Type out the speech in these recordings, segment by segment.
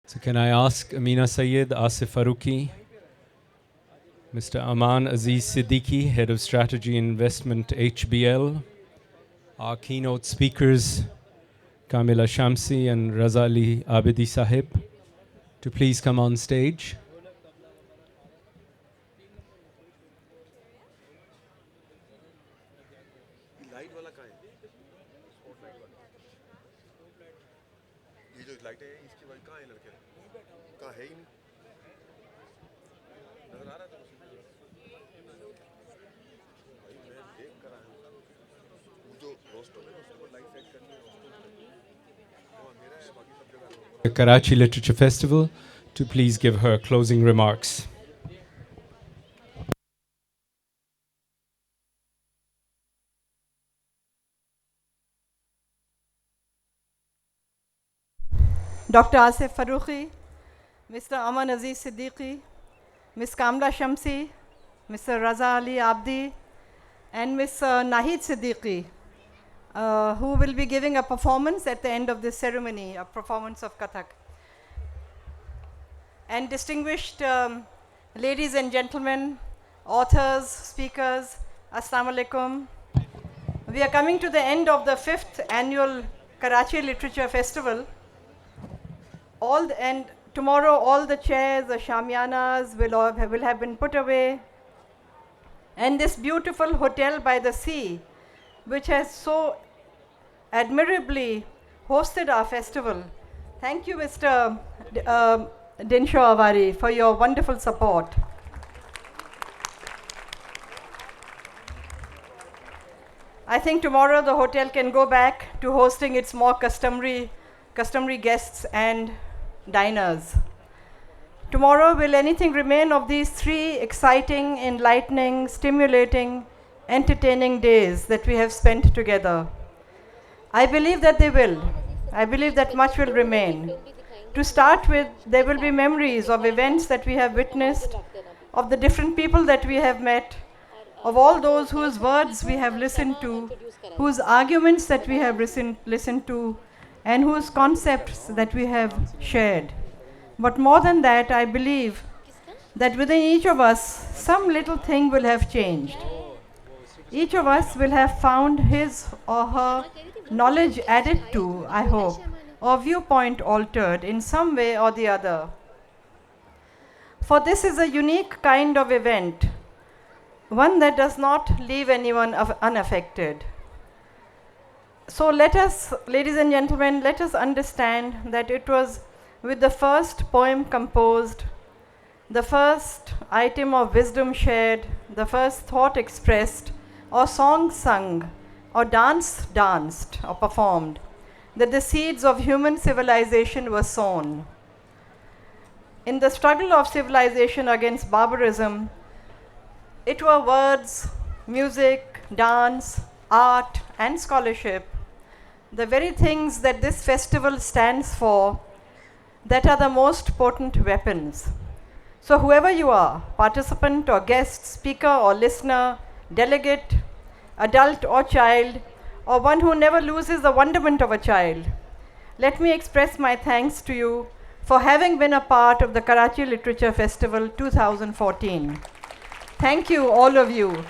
So can I ask Amina Sayed, Asif Faruqi, Mr. Aman Aziz Siddiqui, Head of Strategy and Investment HBL, our keynote speakers, Kamila Shamsie and Raza Abidi Sahib, to please come on stage. The Karachi Literature Festival, to please give her closing remarks. Dr. Asif Faruqi, Mr. Aman Aziz Siddiqui, Ms. Kamila Shamsie, Mr. Raza Abdi, and Ms. Nahid Siddiqui, who will be giving a performance at the end of this ceremony, a performance of Kathak. And distinguished ladies and gentlemen, authors, speakers, Assalamu alaikum. We are coming to the end of the 5th annual Karachi Literature Festival. And tomorrow all the chairs, the shamianas will have been put away. And this beautiful hotel by the sea, which has so admirably hosted our festival. Thank you, Mr. Dinsho Avari, for your wonderful support. I think tomorrow the hotel can go back to hosting its more customary guests and diners. Tomorrow, will anything remain of these 3 exciting, enlightening, stimulating, entertaining days that we have spent together? I believe that they will. I believe that much will remain. To start with, there will be memories of events that we have witnessed, of the different people that we have met, of all those whose words we have listened to, whose arguments that we have listened to, and whose concepts that we have shared. But more than that, I believe that within each of us, some little thing will have changed. Each of us will have found his or her knowledge added to, I hope, or viewpoint altered in some way or the other. For this is a unique kind of event, one that does not leave anyone unaffected. So let us, ladies and gentlemen, let us understand that it was with the first poem composed, the first item of wisdom shared, the first thought expressed, or song sung, or dance danced or performed, that the seeds of human civilization were sown. In the struggle of civilization against barbarism, it were words, music, dance, art, and scholarship, the very things that this festival stands for, that are the most potent weapons. So whoever you are, participant or guest, speaker or listener, delegate, adult or child, or one who never loses the wonderment of a child, let me express my thanks to you for having been a part of the Karachi Literature Festival 2014. Thank you, all of you.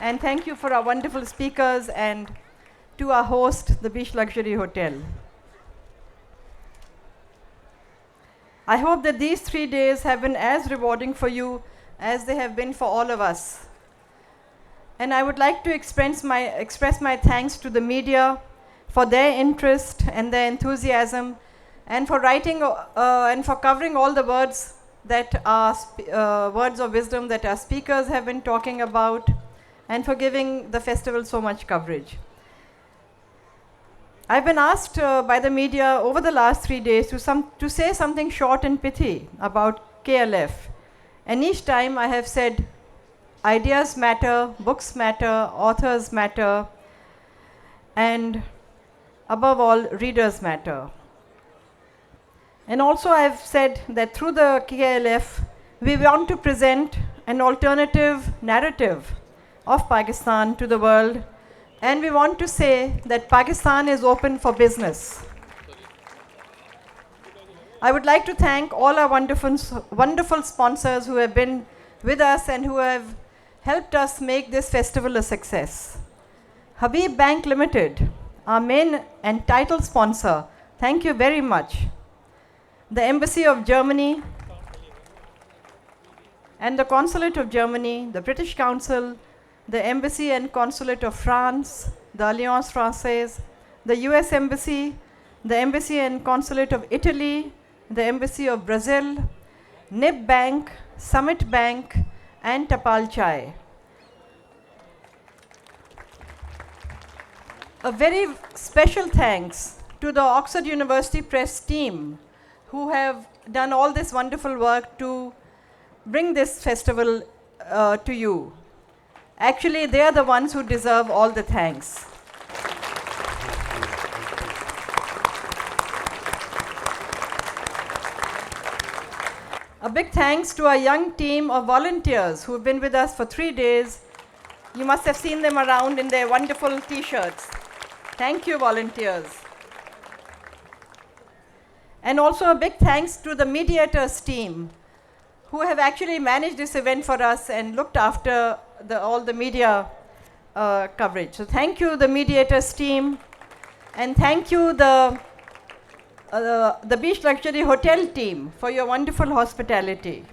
And thank you for our wonderful speakers and to our host, the Beach Luxury Hotel. I hope that these 3 days have been as rewarding for you as they have been for all of us. And I would like to express my thanks to the media for their interest and their enthusiasm, and for writing and for covering all the words that are words of wisdom that our speakers have been talking about, and for giving the festival so much coverage. I've been asked by the media over the last 3 days to say something short and pithy about KLF. And each time I have said, ideas matter, books matter, authors matter, and above all, readers matter. And also I've said that through the KLF, we want to present an alternative narrative of Pakistan to the world, and we want to say that Pakistan is open for business. I would like to thank all our wonderful sponsors who have been with us and who have helped us make this festival a success. Habib Bank Limited, our main and title sponsor, thank you very much. The Embassy of Germany and the Consulate of Germany, the British Council, the Embassy and Consulate of France, the Alliance Française, the US Embassy, the Embassy and Consulate of Italy, the Embassy of Brazil, NIB Bank, Summit Bank, and Tapal Chai. A very special thanks to the Oxford University Press team who have done all this wonderful work to bring this festival to you. Actually, they are the ones who deserve all the thanks. A big thanks to our young team of volunteers who have been with us for 3 days. You must have seen them around in their wonderful t-shirts. Thank you, volunteers. And also a big thanks to the mediators team who have actually managed this event for us and looked after all the media coverage. So thank you, the mediators team, and thank you, the Beach Luxury Hotel team, for your wonderful hospitality.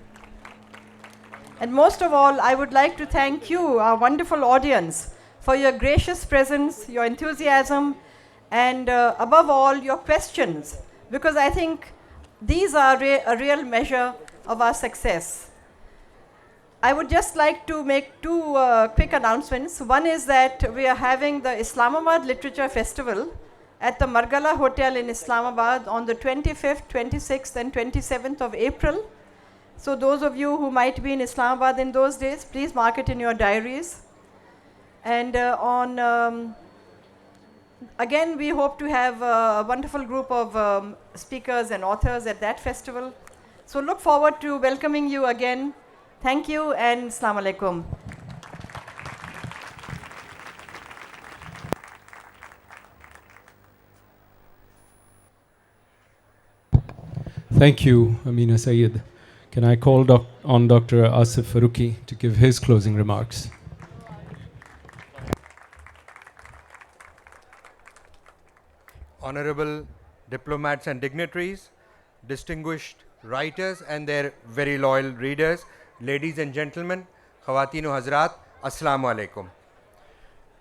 And most of all, I would like to thank you, our wonderful audience, for your gracious presence, your enthusiasm, and above all, your questions, because I think these are a real measure of our success. I would just like to make two quick announcements. One is that we are having the Islamabad Literature Festival at the Margala Hotel in Islamabad on the 25th, 26th, and 27th of April. So those of you who might be in Islamabad in those days, please mark it in your diaries. And again, we hope to have a wonderful group of speakers and authors at that festival. So look forward to welcoming you again. Thank you and Assalamu alaikum. Thank you, Amina Sayed. Can I call on Dr. Asif Farooqi to give his closing remarks? Honorable diplomats and dignitaries, distinguished writers and their very loyal readers, ladies and gentlemen, Khawatinu Hazrat, Assalamu alaikum.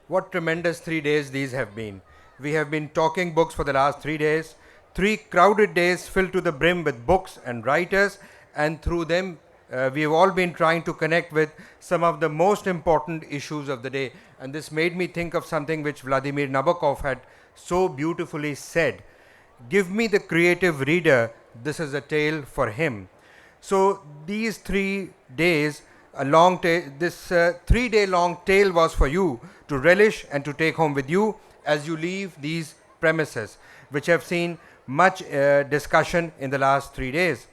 What tremendous 3 days these have been. We have been talking books for the last 3 days, 3 crowded days filled to the brim with books and writers, and through them we have all been trying to connect with some of the most important issues of the day. And this made me think of something which Vladimir Nabokov had so beautifully said. Give me the creative reader, this is a tale for him. So these 3 days, this 3-day long tale was for you to relish and to take home with you as you leave these premises, which have seen much discussion in the last 3 days.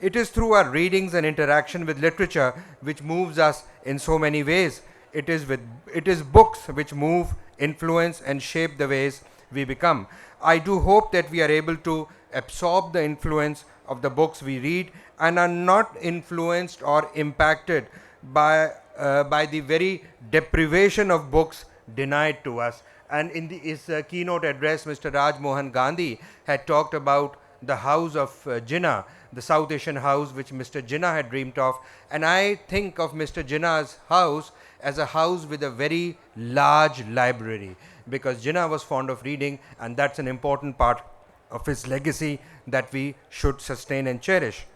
It is through our readings and interaction with literature which moves us in so many ways. It is books which move, influence, and shape the ways we become. I do hope that we are able to absorb the influence of the books we read and are not influenced or impacted by the very deprivation of books denied to us. And in his keynote address, Mr. Raj Mohan Gandhi had talked about the house of Jinnah, the South Asian house which Mr. Jinnah had dreamed of. And I think of Mr. Jinnah's house as a house with a very large library, because Jinnah was fond of reading, and that's an important part of his legacy that we should sustain and cherish.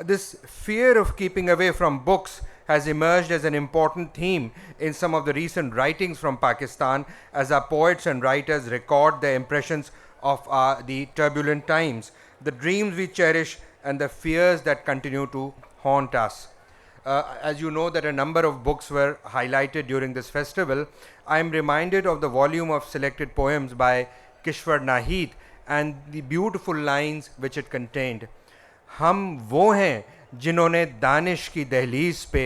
This fear of keeping away from books has emerged as an important theme in some of the recent writings from Pakistan, as our poets and writers record their impressions of the turbulent times, the dreams we cherish, and the fears that continue to haunt us. As you know that a number of books were highlighted during this festival, I am reminded of the volume of selected poems by Kishwar Nahid and the beautiful lines which it contained. हम वो हैं जिन्होंने दानिश की दहलीज पे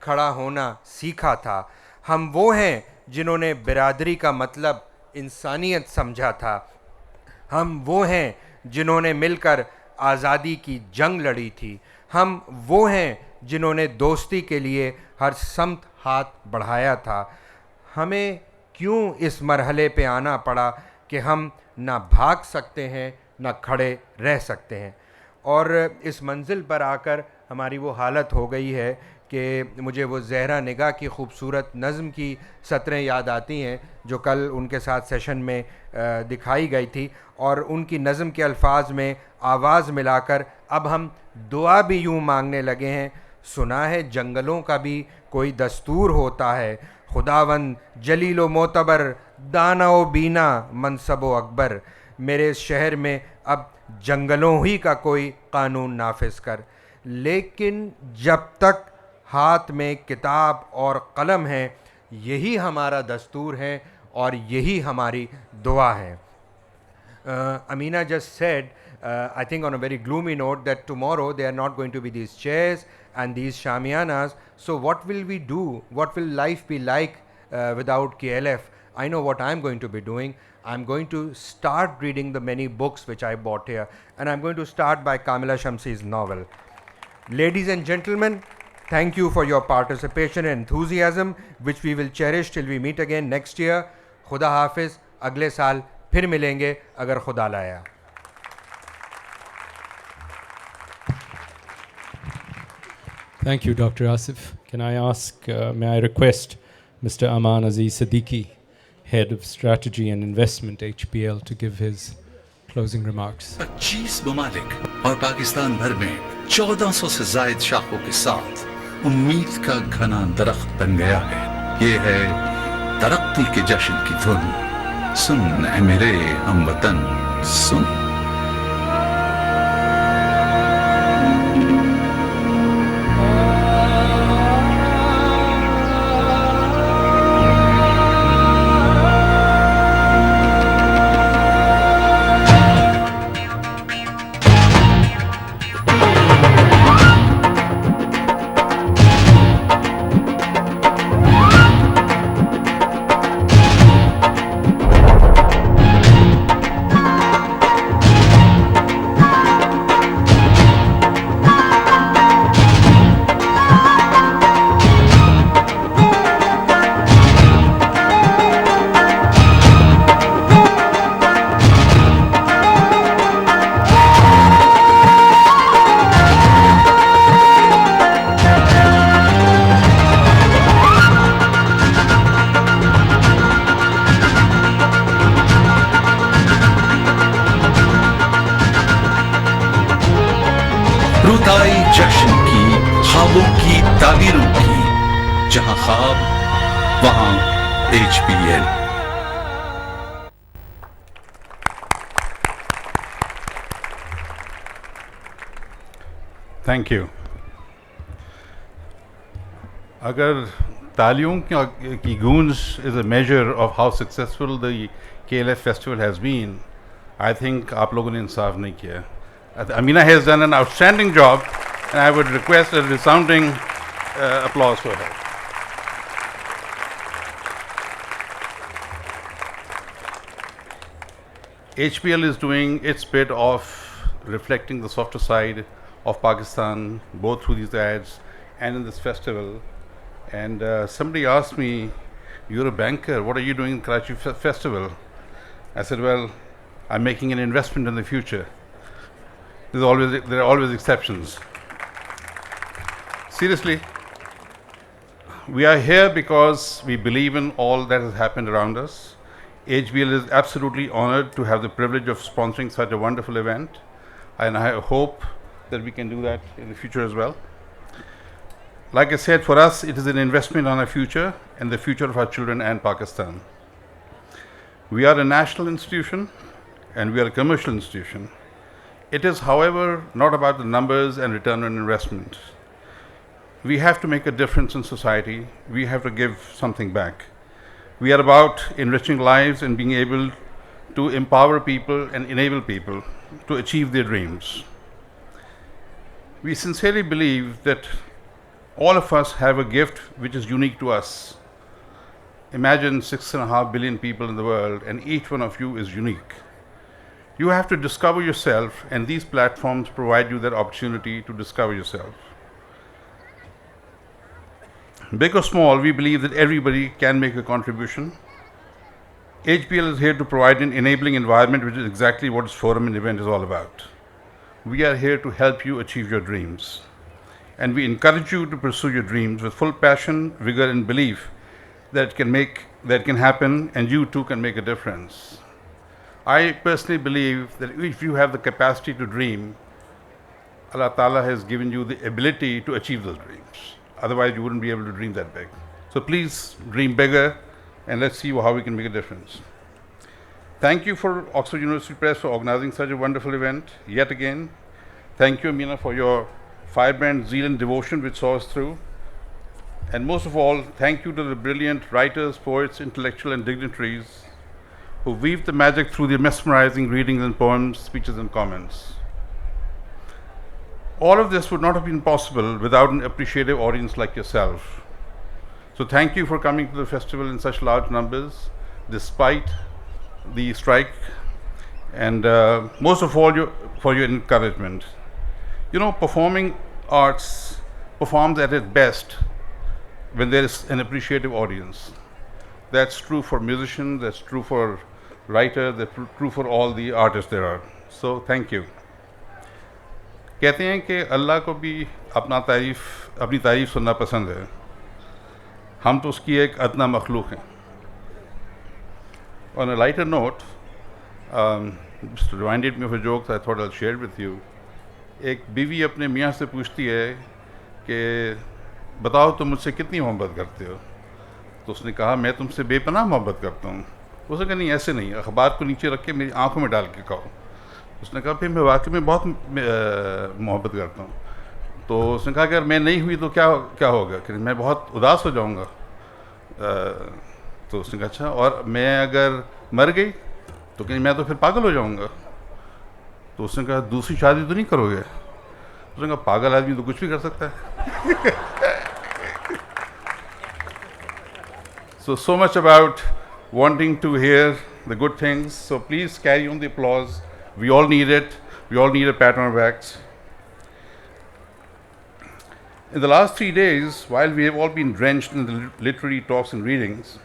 खड़ा होना सीखा था, हम वो हैं जिन्होंने बिरादरी का मतलब इंसानियत समझा था, हम वो हैं जिन्होंने मिलकर आज़ादी की जंग लड़ी थी। हम वो हैं जिन्होंने दोस्ती के लिए हर समत हाथ बढ़ाया था। हमें क्यों इस मरहले पे आना पड़ा कि हम ना भाग सकते हैं ना खड़े रह सकते हैं। और इस मंजिल पर आकर हमारी वो हालत हो गई है कि मुझे वो ज़हरा निगाह की खूबसूरत नज़्म की सतरें याद आती हैं जो कल उनके साथ सेशन में दिखाई गई थी, और उनकी नज़्म के अल्फाज में आवाज़ मिलाकर अब हम दुआ भी यूँ मांगने लगे हैं। सुना है जंगलों का भी कोई दस्तूर होता है, खुदावंद जलीलो मोतबर दाना व बीना मनसब व अकबर। मेरे इस शहर में अब जंगलों ही का कोई कानून नाफिज कर। लेकिन जब तक हाथ में किताब और कलम है, यही हमारा दस्तूर है और यही हमारी दुआ है। Amina just said, I think on a very gloomy note, that tomorrow there are not going to be these chairs and these shamianas. So what will we do? What will life be like without KLF? I know what I'm going to be doing. I'm going to start reading the many books which I bought here, and I'm going to start by Kamila Shamsie's novel. Ladies and gentlemen, thank you for your participation and enthusiasm, which we will cherish till we meet again next year. Khuda Hafiz, अगले साल फिर मिलेंगे अगर खुदा लाया। Thank you, Dr. Asif. Can I ask, may I request Mr. Aman Aziz Siddiqui, Head of Strategy and Investment, HBL, to give his closing remarks. 25 ममालिक और पाकिस्तान भर में 1400 से जायद शाखों के साथ उम्मीद का घना दरख्त बन गया है। ये है तरक्की के जश्न की धुन। सुन ऐ मेरे हमवतन सुन। रुताई जश्न की ख्वाबों की ताबीरों की, जहां ख्वाब वहां HBL। Thank you. अगर तालियों की गूंज is a measure of how successful the KLF festival has been, I think आप लोगों ने इंसाफ नहीं किया। Amina has done an outstanding job, and I would request a resounding applause for her. HBL is doing its bit of reflecting the softer side of Pakistan, both through these ads and in this festival. And somebody asked me, "You're a banker, what are you doing in Karachi Festival?" I said, "Well, I'm making an investment in the future." There are always exceptions. Seriously, we are here because we believe in all that has happened around us. HBL is absolutely honored to have the privilege of sponsoring such a wonderful event, and I hope that we can do that in the future as well. Like I said, for us, it is an investment on our future and the future of our children and Pakistan. We are a national institution and we are a commercial institution. It is, however, not about the numbers and return on investment. We have to make a difference in society. We have to give something back. We are about enriching lives and being able to empower people and enable people to achieve their dreams. We sincerely believe that all of us have a gift which is unique to us. Imagine 6.5 billion people in the world, and each one of you is unique. You have to discover yourself, and these platforms provide you that opportunity to discover yourself. Big or small, we believe that everybody can make a contribution. HBL is here to provide an enabling environment, which is exactly what this forum and event is all about. We are here to help you achieve your dreams. And we encourage you to pursue your dreams with full passion, vigor, and belief that can happen, and you too can make a difference. I personally believe that if you have the capacity to dream, Allah Ta'ala has given you the ability to achieve those dreams. Otherwise, you wouldn't be able to dream that big. So please dream bigger, and let's see how we can make a difference. Thank you for Oxford University Press for organizing such a wonderful event yet again. Thank you, Amina, for your vibrant zeal and devotion which saw us through. And most of all, thank you to the brilliant writers, poets, intellectuals, and dignitaries who weaved the magic through their mesmerizing readings and poems, speeches, and comments. All of this would not have been possible without an appreciative audience like yourself. So thank you for coming to the festival in such large numbers, despite the strike, and most of all for your encouragement. You know, performing arts performs at its best when there is an appreciative audience. That's true for musicians, that's true for writers, that's true for all the artists there are. So thank you. कहते हैं कि अल्लाह को भी अपनी तारीफ सुनना पसंद है. हम तो उसकी एक अदना मखलूक हैं. On a lighter note, just reminded me of a joke that I thought I'll share with you. एक बीवी अपने मियाँ से पूछती है कि बताओ तुम मुझसे कितनी मोहब्बत करते हो. तो उसने कहा मैं तुमसे बेपनाह मोहब्बत करता हूँ. उसने कहा नहीं ऐसे नहीं, अखबार को नीचे रख के मेरी आंखों में डाल के कहो. उसने कहा फिर मैं वाकई में बहुत मोहब्बत करता हूँ. तो उसने कहा कि अगर मैं नहीं हुई तो क्या होगा, कि मैं बहुत उदास हो जाऊँगा. तो उसने कहा अच्छा, और मैं अगर मर गई तो कहीं मैं तो फिर पागल हो जाऊँगा. तो उसने कहा दूसरी शादी तो नहीं करोगे. उसने कहा पागल आदमी तो कुछ भी कर सकता है. So much about wanting to hear the good things. So please carry on the applause. We all need it. We all need a pat on our backs. In the last 3 days, while we have all been drenched in the literary talks and readings,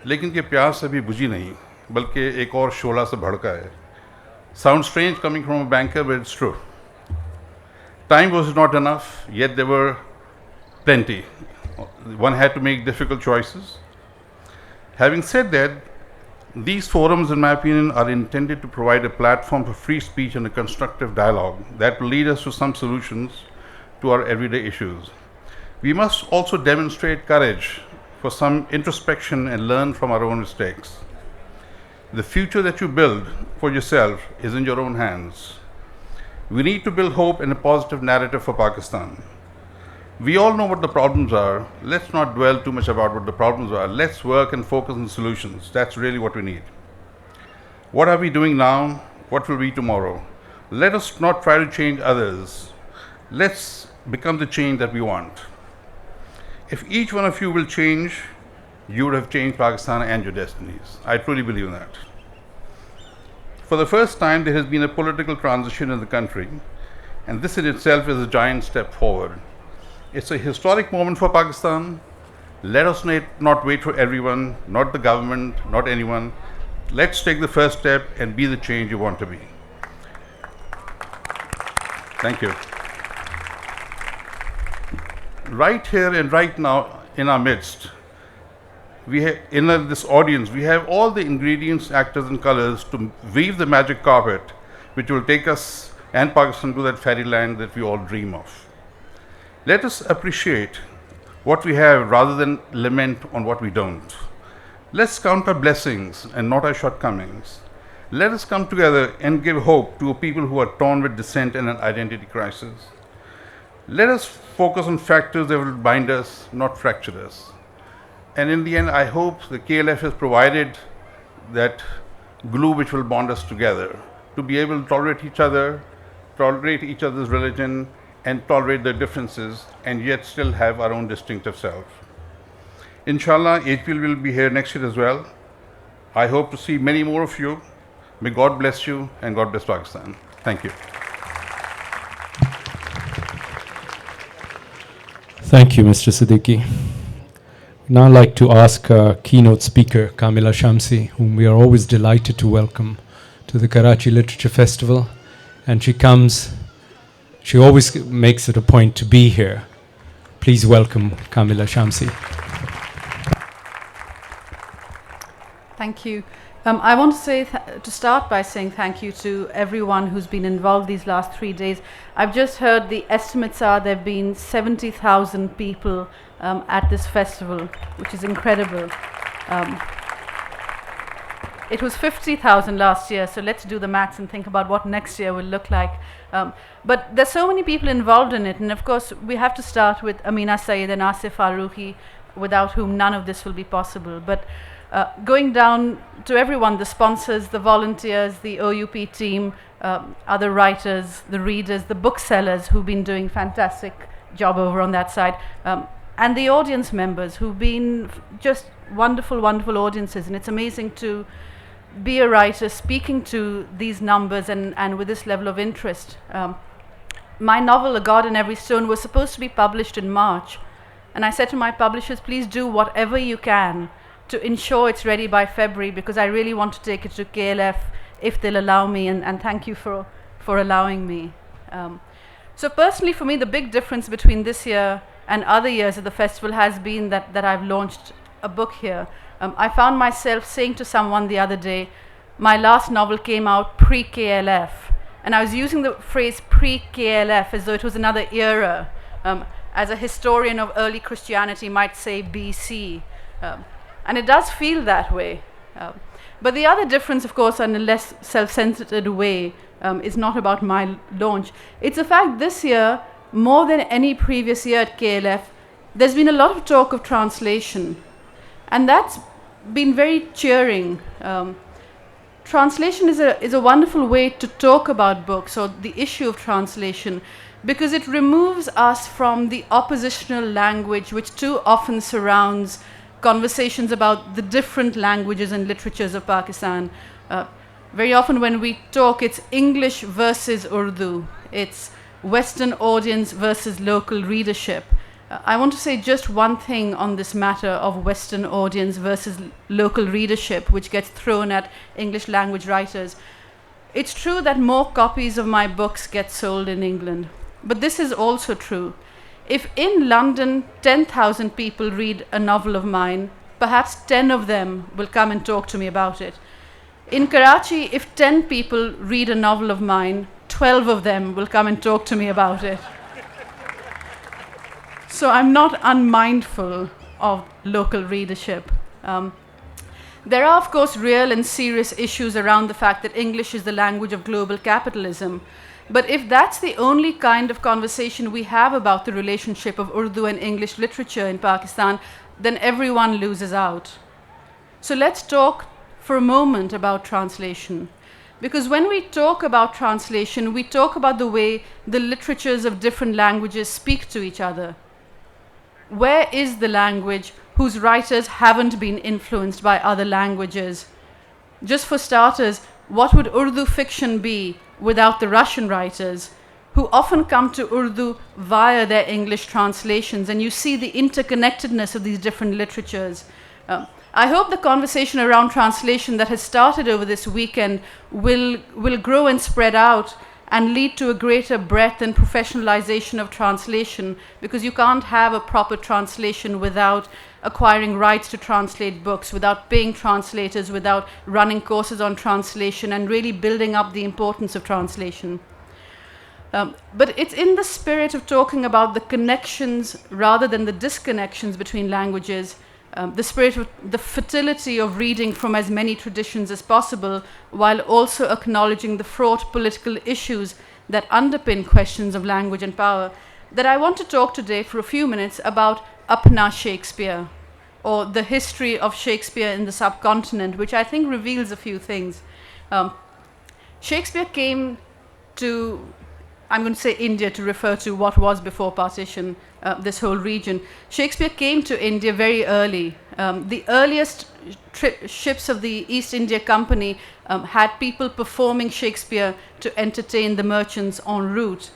लेकिन ये प्यास अभी बुझी नहीं, बल्कि एक और शोला से भड़का है. Sounds strange coming from a banker, but it's true. Time was not enough, yet there were plenty. One had to make difficult choices. Having said that, these forums, in my opinion, are intended to provide a platform for free speech and a constructive dialogue that will lead us to some solutions to our everyday issues. We must also demonstrate courage for some introspection and learn from our own mistakes. The future that you build for yourself is in your own hands. We need to build hope and a positive narrative for Pakistan. We all know what the problems are. Let's not dwell too much about what the problems are. Let's work and focus on solutions. That's really what we need. What are we doing now? What will be tomorrow? Let us not try to change others. Let's become the change that we want. If each one of you will change, you would have changed Pakistan and your destinies. I truly believe in that. For the first time, there has been a political transition in the country, and this in itself is a giant step forward. It's a historic moment for Pakistan. Let us not wait for everyone, not the government, not anyone. Let's take the first step and be the change you want to be. Thank you. Right here and right now in our midst, we have, in this audience, we have all the ingredients, actors, and colors to weave the magic carpet which will take us and Pakistan to that fairyland that we all dream of. Let us appreciate what we have rather than lament on what we don't. Let's count our blessings and not our shortcomings. Let us come together and give hope to people who are torn with dissent and an identity crisis. Let us focus on factors that will bind us, not fracture us. And in the end, I hope the KLF has provided that glue which will bond us together, to be able to tolerate each other's religion, and tolerate their differences, and yet still have our own distinctive self. Inshallah, HPL will be here next year as well. I hope to see many more of you. May God bless you and God bless Pakistan. Thank you. Thank you, Mr. Siddiqui. Now I'd like to ask our keynote speaker, Kamila Shamsie, whom we are always delighted to welcome to the Karachi Literature Festival. And she always makes it a point to be here. Please welcome Kamila Shamsie. Thank you. I want to say to start by saying thank you to everyone who's been involved these last 3 days. I've just heard the estimates are there have been 70,000 people at this festival, which is incredible. It was 50,000 last year, so let's do the maths and think about what next year will look like. But there's so many people involved in it, and of course we have to start with Amina Saeed and Asif Farooqi, without whom none of this will be possible. But going down to everyone, the sponsors, the volunteers, the OUP team, other writers, the readers, the booksellers who've been doing fantastic job over on that side, and the audience members who've been just wonderful, wonderful audiences. And it's amazing to be a writer speaking to these numbers and with this level of interest. My novel, A God in Every Stone, was supposed to be published in March. And I said to my publishers, please do whatever you can to ensure it's ready by February, because I really want to take it to KLF if they'll allow me, and thank you for allowing me. So personally for me, the big difference between this year and other years at the festival has been that I've launched a book here. I found myself saying to someone the other day, my last novel came out pre-KLF, and I was using the phrase pre-KLF as though it was another era. As a historian of early Christianity might say BC. And it does feel that way. But the other difference, of course, in a less self-centered way, is not about my launch. It's the fact this year, more than any previous year at KLF, there's been a lot of talk of translation. And that's been very cheering. Translation is a wonderful way to talk about books, or the issue of translation, because it removes us from the oppositional language which too often surrounds conversations about the different languages and literatures of Pakistan. Very often when we talk, it's English versus Urdu. It's Western audience versus local readership. I want to say just one thing on this matter of Western audience versus local readership, which gets thrown at English language writers. It's true that more copies of my books get sold in England, but this is also true. If in London 10,000 people read a novel of mine, perhaps 10 of them will come and talk to me about it. In Karachi, if 10 people read a novel of mine, 12 of them will come and talk to me about it. So I'm not unmindful of local readership. There are, of course, real and serious issues around the fact that English is the language of global capitalism. But if that's the only kind of conversation we have about the relationship of Urdu and English literature in Pakistan, then everyone loses out. So let's talk for a moment about translation. Because when we talk about translation, we talk about the way the literatures of different languages speak to each other. Where is the language whose writers haven't been influenced by other languages? Just for starters, what would Urdu fiction be without the Russian writers, who often come to Urdu via their English translations? And you see the interconnectedness of these different literatures. I hope the conversation around translation that has started over this weekend will grow and spread out and lead to a greater breadth and professionalization of translation, because you can't have a proper translation without acquiring rights to translate books, without paying translators, without running courses on translation and really building up the importance of translation. But it's in the spirit of talking about the connections rather than the disconnections between languages, the spirit of the fertility of reading from as many traditions as possible, while also acknowledging the fraught political issues that underpin questions of language and power, that I want to talk today for a few minutes about Apna Shakespeare, or the history of Shakespeare in the subcontinent, which I think reveals a few things. Shakespeare came to, I'm going to say India to refer to what was before partition, this whole region. Shakespeare came to India very early. The earliest ships of the East India Company had people performing Shakespeare to entertain the merchants en route.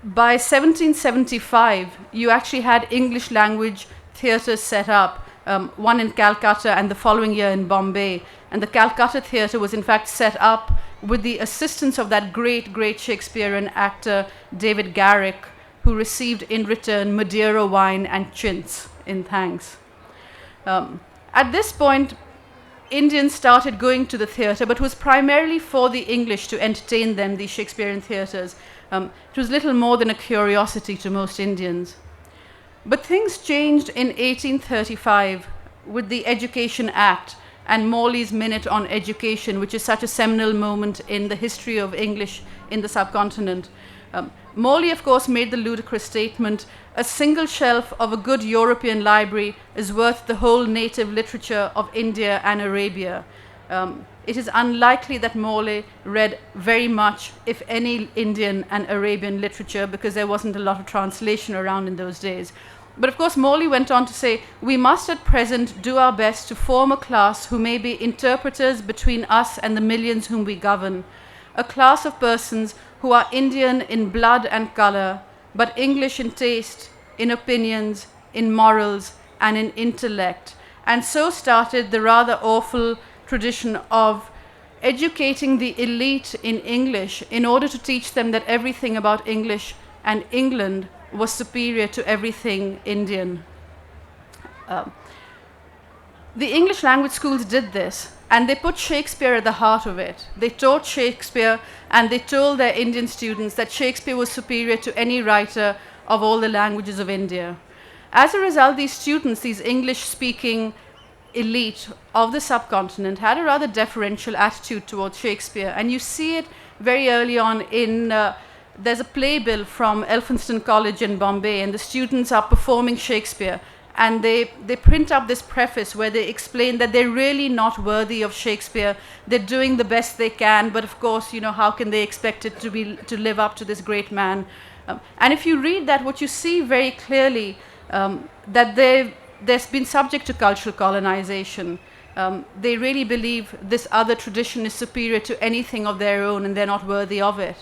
By 1775, you actually had English language theatres set up, one in Calcutta and the following year in Bombay. And the Calcutta theatre was in fact set up with the assistance of that great, great Shakespearean actor, David Garrick, who received in return Madeira wine and chintz in thanks. At this point, Indians started going to the theatre, but it was primarily for the English to entertain them, these Shakespearean theatres. It was little more than a curiosity to most Indians. But things changed in 1835 with the Education Act and Morley's Minute on Education, which is such a seminal moment in the history of English in the subcontinent. Morley, of course, made the ludicrous statement, "A single shelf of a good European library is worth the whole native literature of India and Arabia." It is unlikely that Morley read very much, if any, Indian and Arabian literature, because there wasn't a lot of translation around in those days. But of course, Morley went on to say, "We must at present do our best to form a class who may be interpreters between us and the millions whom we govern, a class of persons who are Indian in blood and color, but English in taste, in opinions, in morals, and in intellect." And so started the rather awful tradition of educating the elite in English in order to teach them that everything about English and England was superior to everything Indian. The English language schools did this, and they put Shakespeare at the heart of it. They taught Shakespeare, and they told their Indian students that Shakespeare was superior to any writer of all the languages of India. As a result, these students, these English-speaking elite of the subcontinent, had a rather deferential attitude towards Shakespeare, and you see it very early on in there's a playbill from Elphinstone College in Bombay, and the students are performing Shakespeare, and they print up this preface where they explain that they're really not worthy of Shakespeare. They're doing the best they can, but of course, how can they expect it to live up to this great man? And if you read that, what you see very clearly, that there's been subject to cultural colonization. They really believe this other tradition is superior to anything of their own, and they're not worthy of it.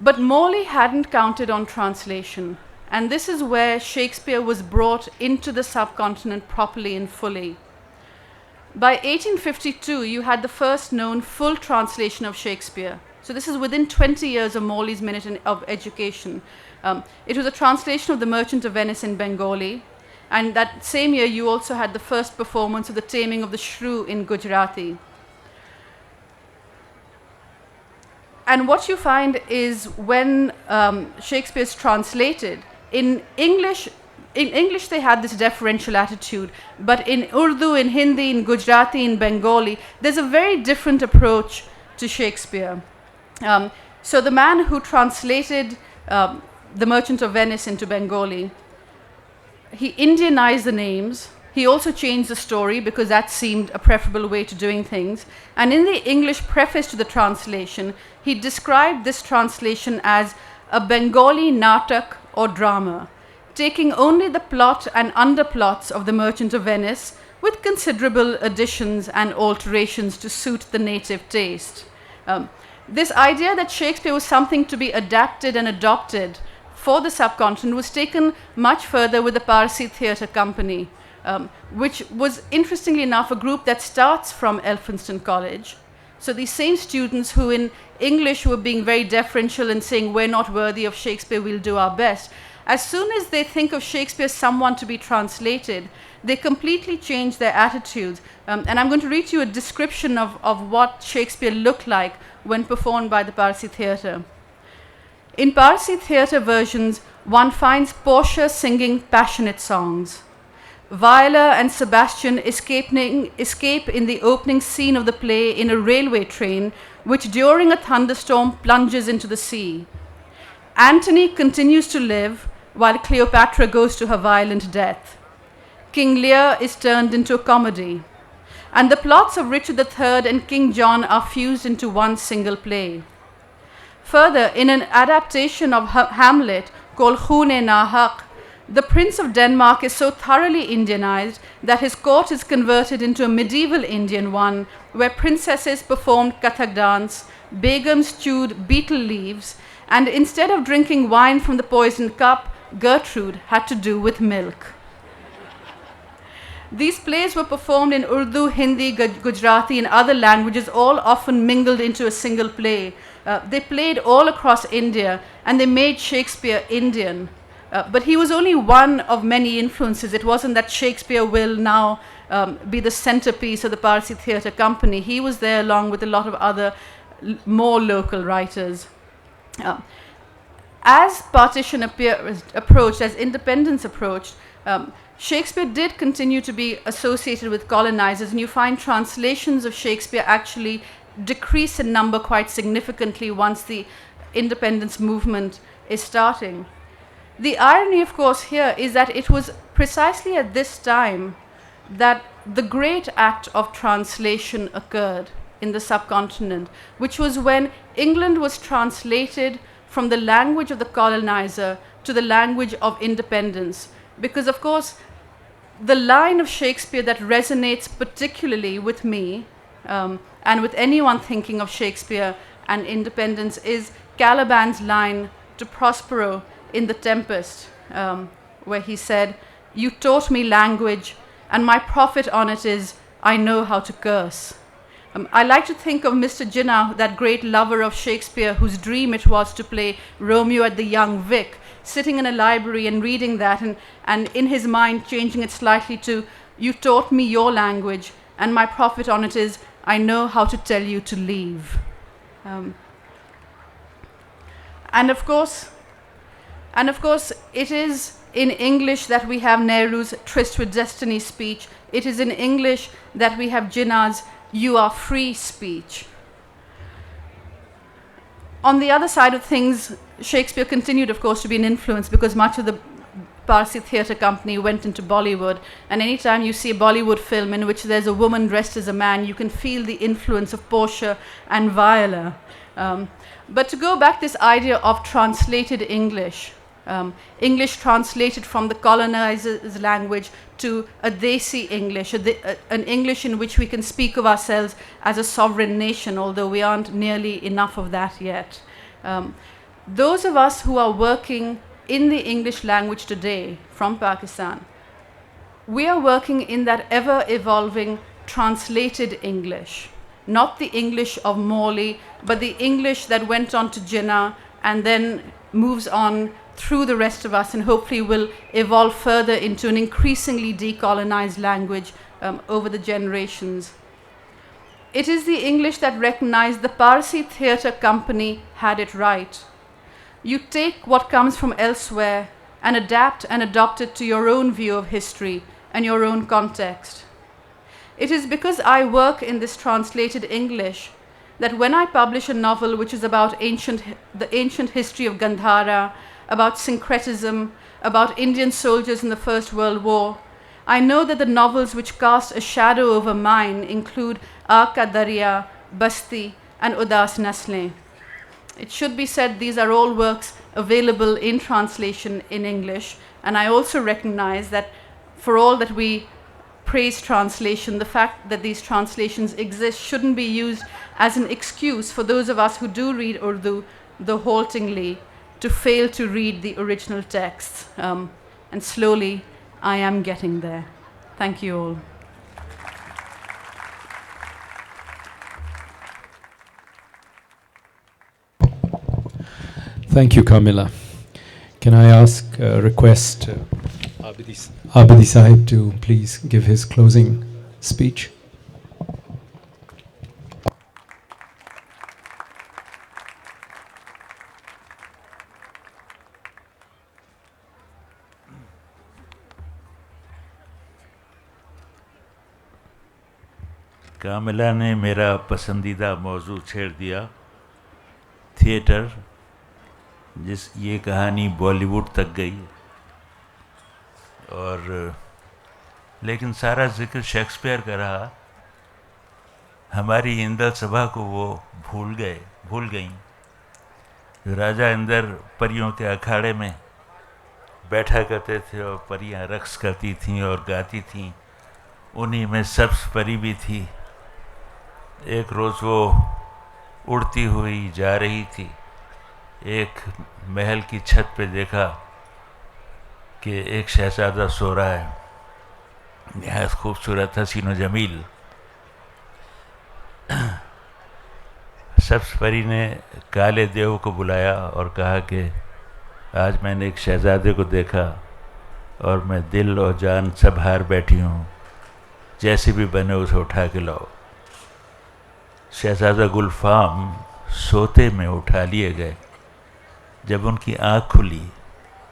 But Morley hadn't counted on translation, and this is where Shakespeare was brought into the subcontinent properly and fully. By 1852, you had the first known full translation of Shakespeare. So this is within 20 years of Morley's Minute of Education. It was a translation of The Merchant of Venice in Bengali, and that same year you also had the first performance of The Taming of the Shrew in Gujarati. And what you find is when Shakespeare is translated, in English they had this deferential attitude, but in Urdu, in Hindi, in Gujarati, in Bengali, there's a very different approach to Shakespeare. So the man who translated The Merchant of Venice into Bengali, he Indianized the names. He also changed the story because that seemed a preferable way to doing things. And in the English preface to the translation, he described this translation as a Bengali natak or drama, taking only the plot and underplots of The Merchant of Venice with considerable additions and alterations to suit the native taste. This idea that Shakespeare was something to be adapted and adopted for the subcontinent was taken much further with the Parsi Theatre Company, which was, interestingly enough, a group that starts from Elphinstone College. So these same students who in English were being very deferential and saying, "We're not worthy of Shakespeare, we'll do our best." As soon as they think of Shakespeare as someone to be translated, they completely change their attitudes. And I'm going to read you a description of what Shakespeare looked like when performed by the Parsi theatre. In Parsi theatre versions, one finds Portia singing passionate songs. Viola and Sebastian escape in the opening scene of the play in a railway train, which during a thunderstorm plunges into the sea. Antony continues to live, while Cleopatra goes to her violent death. King Lear is turned into a comedy, and the plots of Richard III and King John are fused into one single play. Further, in an adaptation of Hamlet called Khoon-e-Nahaq, The Prince of Denmark is so thoroughly Indianized that his court is converted into a medieval Indian one, where princesses performed Kathak dance, begums chewed betel leaves, and instead of drinking wine from the poisoned cup, Gertrude had to do with milk. These plays were performed in Urdu, Hindi, Gujarati, and other languages, all often mingled into a single play. They played all across India, and they made Shakespeare Indian. But he was only one of many influences. It wasn't that Shakespeare will now be the centerpiece of the Parsi Theatre Company. He was there along with a lot of other more local writers. As partition approached, as independence approached, Shakespeare did continue to be associated with colonizers, and you find translations of Shakespeare actually decrease in number quite significantly once the independence movement is starting. The irony, of course, here is that it was precisely at this time that the great act of translation occurred in the subcontinent, which was when England was translated from the language of the colonizer to the language of independence. Because, of course, the line of Shakespeare that resonates particularly with me and with anyone thinking of Shakespeare and independence is Caliban's line to Prospero in The Tempest, where he said, "You taught me language, and my profit on it is I know how to curse." I like to think of Mr. Jinnah, that great lover of Shakespeare, whose dream it was to play Romeo at the Young Vic, sitting in a library and reading that, and in his mind changing it slightly to, "You taught me your language, and my profit on it is I know how to tell you to leave." And of course, it is in English that we have Nehru's Tryst with Destiny speech. It is in English that we have Jinnah's "You are free" speech. On the other side of things, Shakespeare continued, of course, to be an influence because much of the Parsi Theatre Company went into Bollywood. And anytime you see a Bollywood film in which there's a woman dressed as a man, you can feel the influence of Portia and Viola. But to go back this idea of translated English, English translated from the colonizer's language to a Desi English, an English in which we can speak of ourselves as a sovereign nation, although we aren't nearly enough of that yet. Those of us who are working in the English language today from Pakistan, we are working in that ever-evolving translated English, not the English of Morley, but the English that went on to Jinnah and then moves on through the rest of us and hopefully will evolve further into an increasingly decolonized language over the generations. It is the English that recognized the Parsi Theatre Company had it right. You take what comes from elsewhere and adapt and adopt it to your own view of history and your own context. It is because I work in this translated English that when I publish a novel which is about the ancient history of Gandhara, about syncretism, about Indian soldiers in the First World War, I know that the novels which cast a shadow over mine include Aag Ka Darya, Basti, and Udas Naslein. It should be said these are all works available in translation in English, and I also recognize that for all that we praise translation, the fact that these translations exist shouldn't be used as an excuse for those of us who do read Urdu, though haltingly, to fail to read the original texts. And slowly, I am getting there. Thank you all. Thank you, Kamila. Can I ask, request Abidi Sahib to please give his closing speech? कामिला ने मेरा पसंदीदा मौजू छेड़ दिया, theatre, जिस ये कहानी बॉलीवुड तक गई और लेकिन सारा जिक्र शेक्सपियर का रहा। हमारी इंदल सभा को वो भूल गईं। राजा इंदर परियों के अखाड़े में बैठा करते थे और परियां रक्स करती थीं और गाती थीं। उन्हीं में सब्ज़ परी भी थी। एक रोज़ वो उड़ती हुई जा रही थी, एक महल की छत पे देखा कि एक शहज़ादा सो रहा है, नहायत खूबसूरत हसीन व जमील। सब्ज़ परी ने काले देव को बुलाया और कहा कि आज मैंने एक शहज़ादे को देखा और मैं दिल और जान सब हार बैठी हूँ, जैसे भी बने उसे उठा के लाओ। शहज़ादा गुलफाम सोते में उठा लिए गए। जब उनकी आँख खुली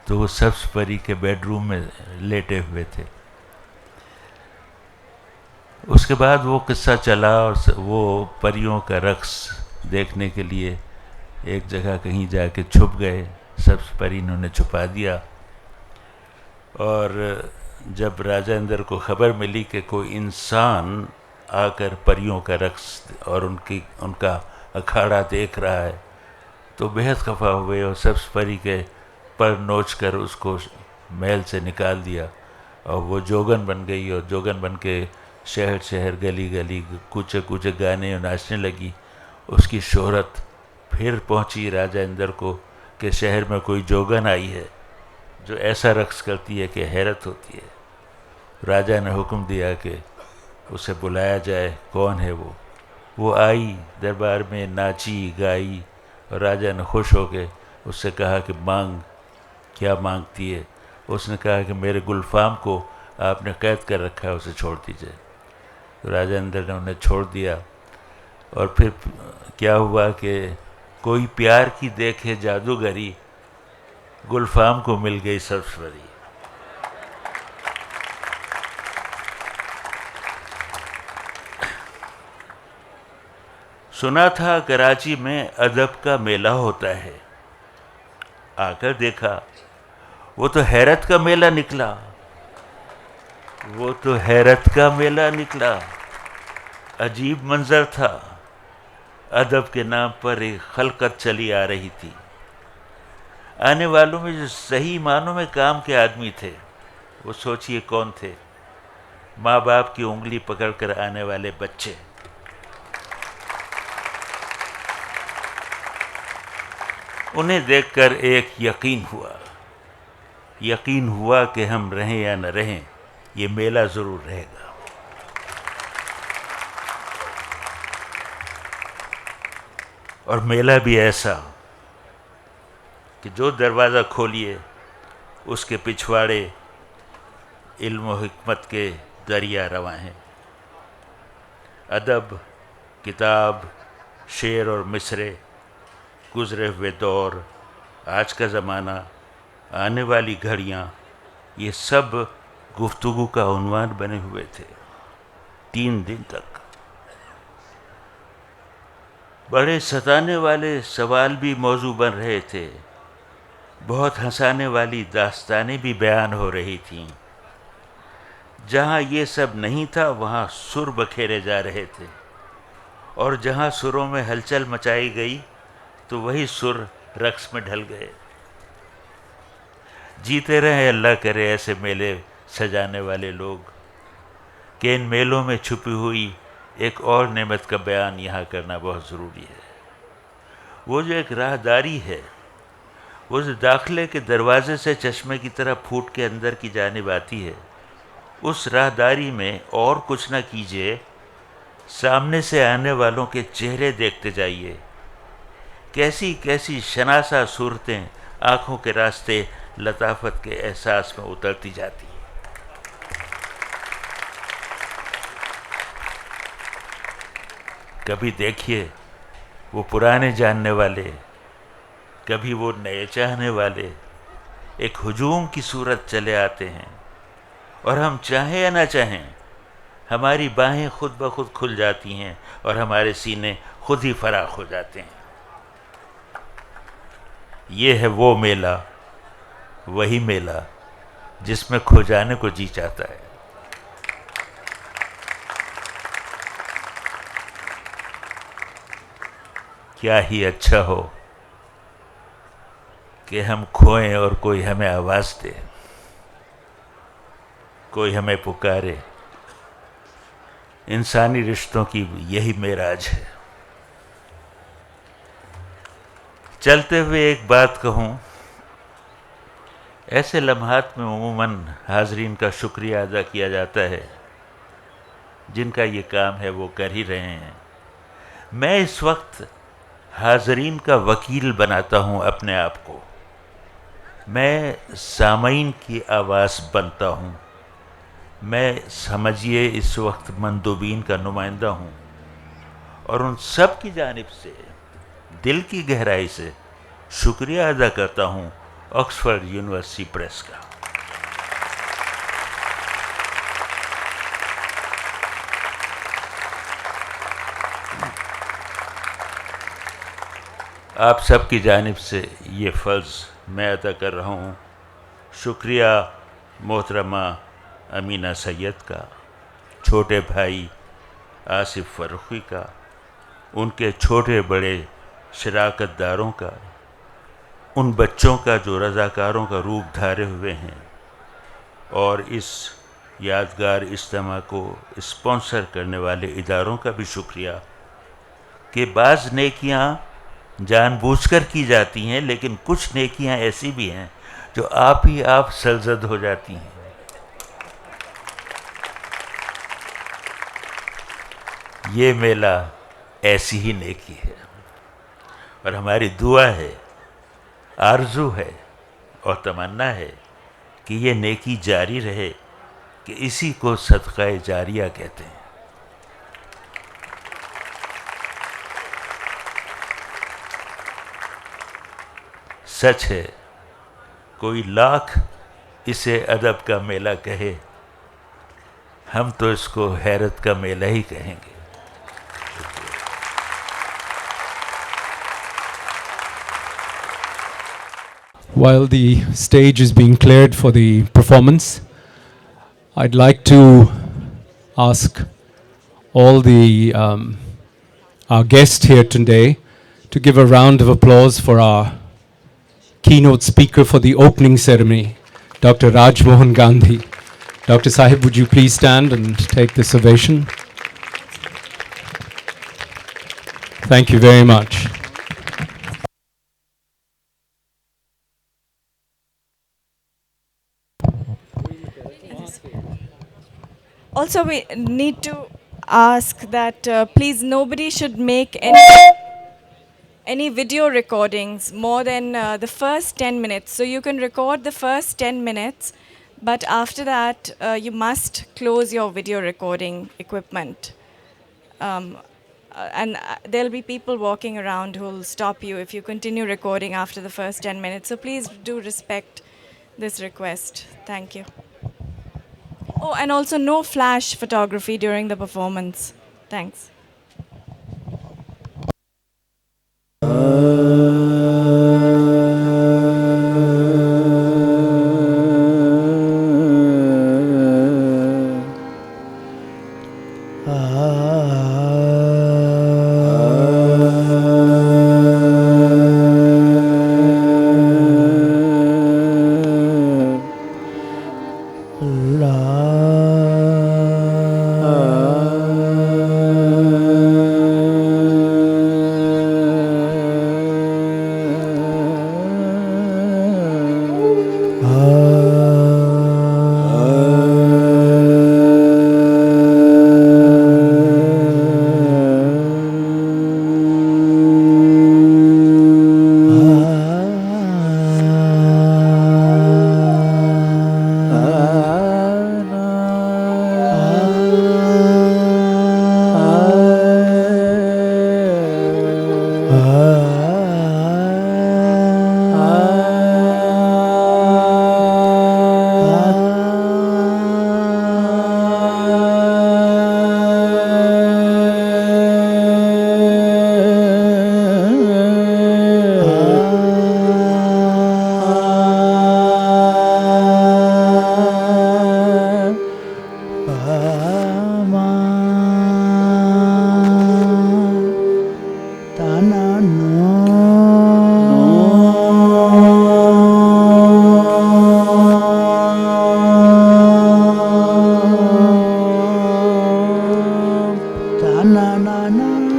तो वो सब्ज़ परी के बेडरूम में लेटे हुए थे। उसके बाद वो किस्सा चला और वो परियों का रक्स देखने के लिए एक जगह कहीं जाके छुप गए। सब्ज़ परी ने उन्हें छुपा दिया और जब राजा इंदर को खबर मिली कि कोई इंसान आकर परियों का रक्स और उनका अखाड़ा देख रहा है तो बेहद खफा हुए और सब्ज़ परी के पर नोच कर उसको महल से निकाल दिया और वो जोगन बन गई और जोगन बन के शहर शहर गली गली कूचे कूचे गाने और नाचने लगी। उसकी शोहरत फिर पहुंची राजा इंदर को कि शहर में कोई जोगन आई है जो ऐसा रक्स करती है कि हैरत होती है। राजा ने हुक्म दिया कि उसे बुलाया जाए। कौन है वो आई, दरबार में नाची गाई और राजा ने खुश होकर उससे कहा कि मांग, क्या मांगती है। उसने कहा कि मेरे गुलफाम को आपने कैद कर रखा है, उसे छोड़ दीजिए। तो राजा इंदर ने उन्हें छोड़ दिया और फिर क्या हुआ कि कोई प्यार की देखे जादूगरी गुलफाम को मिल गई सब्ज़ परी। सुना था कराची में अदब का मेला होता है, आकर देखा वो तो हैरत का मेला निकला, वो तो हैरत का मेला निकला। अजीब मंजर था। अदब के नाम पर एक खलकत चली आ रही थी। आने वालों में जो सही मानों में काम के आदमी थे वो सोचिए कौन थे। माँ बाप की उंगली पकड़कर आने वाले बच्चे। उन्हें देखकर एक यकीन हुआ कि हम रहें या न रहें, ये मेला ज़रूर रहेगा। और मेला भी ऐसा कि जो दरवाज़ा खोलिए उसके पिछवाड़े इल्म व हिकमत के दरिया रवां हैं। अदब, किताब, शेर और मिसरे, गुज़रे हुए दौर, आज का ज़माना, आने वाली घड़ियाँ, ये सब गुफ्तगू का उन्वान बने हुए थे 3 दिन तक। बड़े सताने वाले सवाल भी मौजू बन रहे थे। बहुत हंसाने वाली दास्तानें भी बयान हो रही थीं। जहाँ ये सब नहीं था वहाँ सुर बखेरे जा रहे थे और जहाँ सुरों में हलचल मचाई गई तो वही सुर रक्स में ढल गए। जीते रहे अल्लाह करे ऐसे मेले सजाने वाले लोग कि इन मेलों में छुपी हुई एक और नेमत का बयान यहाँ करना बहुत ज़रूरी है। वो जो एक राहदारी है, वो जो दाखिले के दरवाज़े से चश्मे की तरह फूट के अंदर की जानिब आती है, उस राहदारी में और कुछ न कीजिए, सामने से आने वालों के चेहरे देखते जाइए। कैसी कैसी शनासा सूरतें आँखों के रास्ते लताफत के एहसास में उतरती जाती हैं। कभी देखिए वो पुराने जानने वाले, कभी वो नए चाहने वाले एक हुजूम की सूरत चले आते हैं और हम चाहें या ना चाहें हमारी बाहें खुद ब खुद खुल जाती हैं और हमारे सीने खुद ही फराख हो जाते हैं। ये है वो मेला, वही मेला जिसमें खो जाने को जी चाहता है। क्या ही अच्छा हो कि हम खोएं और कोई हमें आवाज़ दे, कोई हमें पुकारे। इंसानी रिश्तों की यही मेराज है। चलते हुए एक बात कहूँ, ऐसे लम्हात में उमूमन हाज़रीन का शुक्रिया अदा किया जाता है जिनका ये काम है वो कर ही रहे हैं। मैं इस वक्त हाज़रीन का वकील बनाता हूँ अपने आप को। मैं सामईन की आवाज़ बनता हूँ। मैं समझिए इस वक्त मंदूबीन का नुमाइंदा हूँ और उन सब की जानिब से दिल की गहराई से शुक्रिया अदा करता हूँ ऑक्सफोर्ड यूनिवर्सिटी प्रेस का। आप सब की जानिब से ये फ़र्ज़ मैं अदा कर रहा हूँ। शुक्रिया मोहतरमा अमीना सैयद का, छोटे भाई आसिफ फ़ारूक़ी का, उनके छोटे बड़े शराकतदारों का, उन बच्चों का जो रज़ाकारों का रूप धारे हुए हैं, और इस यादगार इज्तिमा को स्पॉन्सर करने वाले इदारों का भी शुक्रिया कि बाज़ नेकियां जानबूझकर की जाती हैं, लेकिन कुछ नेकियां ऐसी भी हैं जो आप ही आप सरज़द हो जाती हैं। ये मेला ऐसी ही नेकी है और हमारी दुआ है, आरज़ू है और तमन्ना है कि ये नेकी जारी रहे, कि इसी को सदक़ाए जारिया कहते हैं। सच है, कोई लाख इसे अदब का मेला कहे, हम तो इसको हैरत का मेला ही कहेंगे। While the stage is being cleared for the performance, I'd like to ask all the our guests here today to give a round of applause for our keynote speaker for the opening ceremony, Dr. Raj Mohan Gandhi. Dr. Sahib, would you please stand and take this ovation? Thank you very much. Also, we need to ask that please nobody should make any video recordings more than the first 10 minutes. So you can record the first 10 minutes, but after that you must close your video recording equipment. And there'll be people walking around who will stop you if you continue recording after the first 10 minutes. So please do respect this request. Thank you. Oh, and also no flash photography during the performance. Thanks. La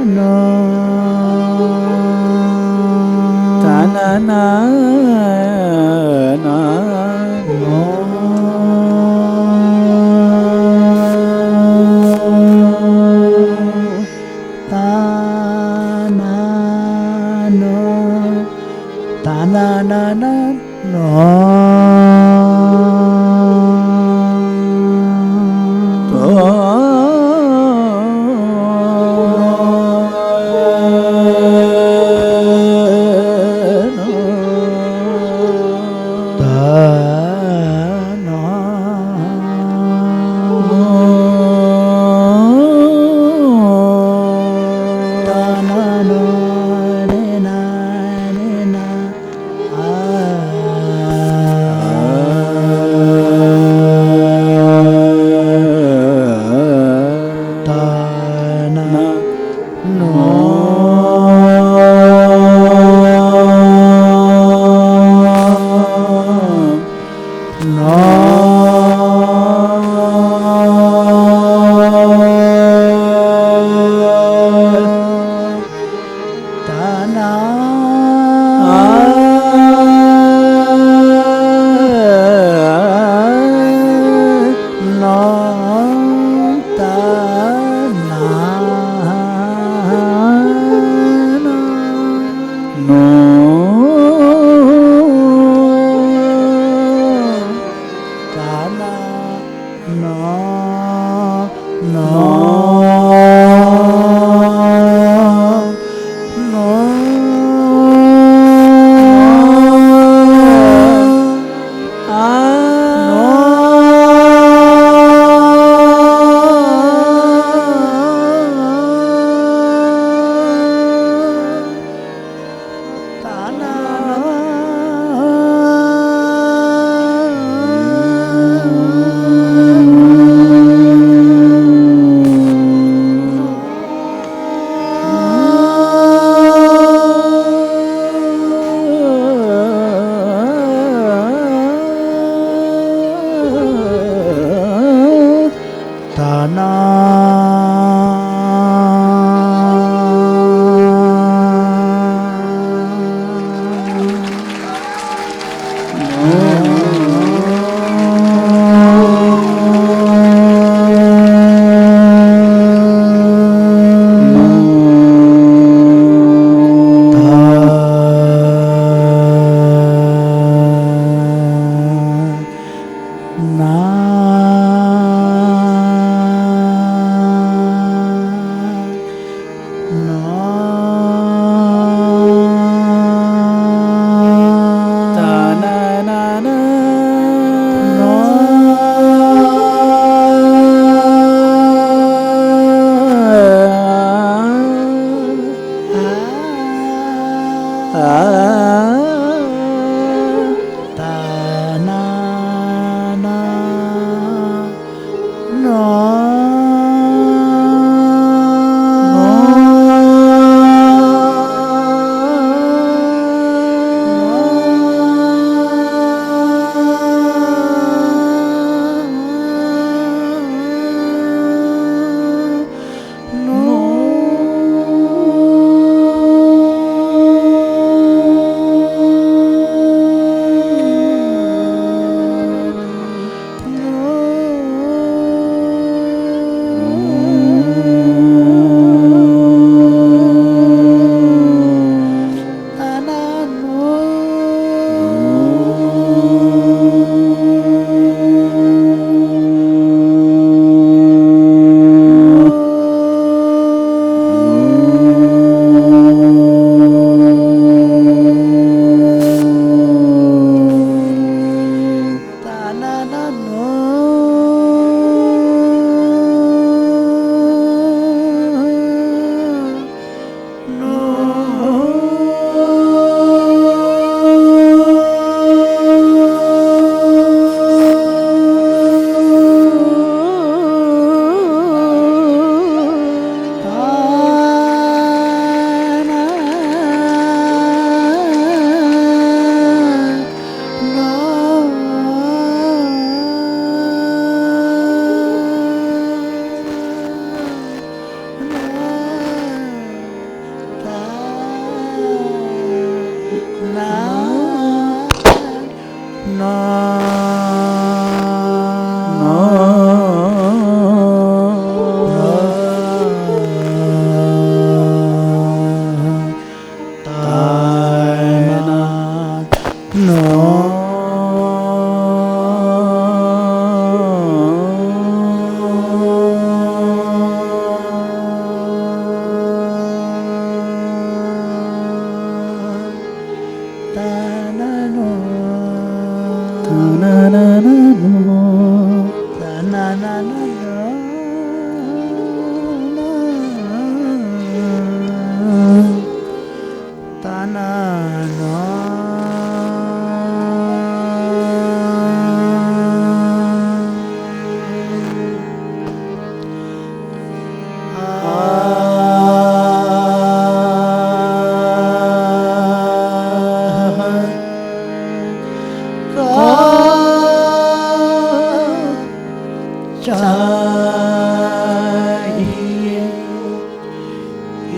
no ta na na na no ta na no ta na na na no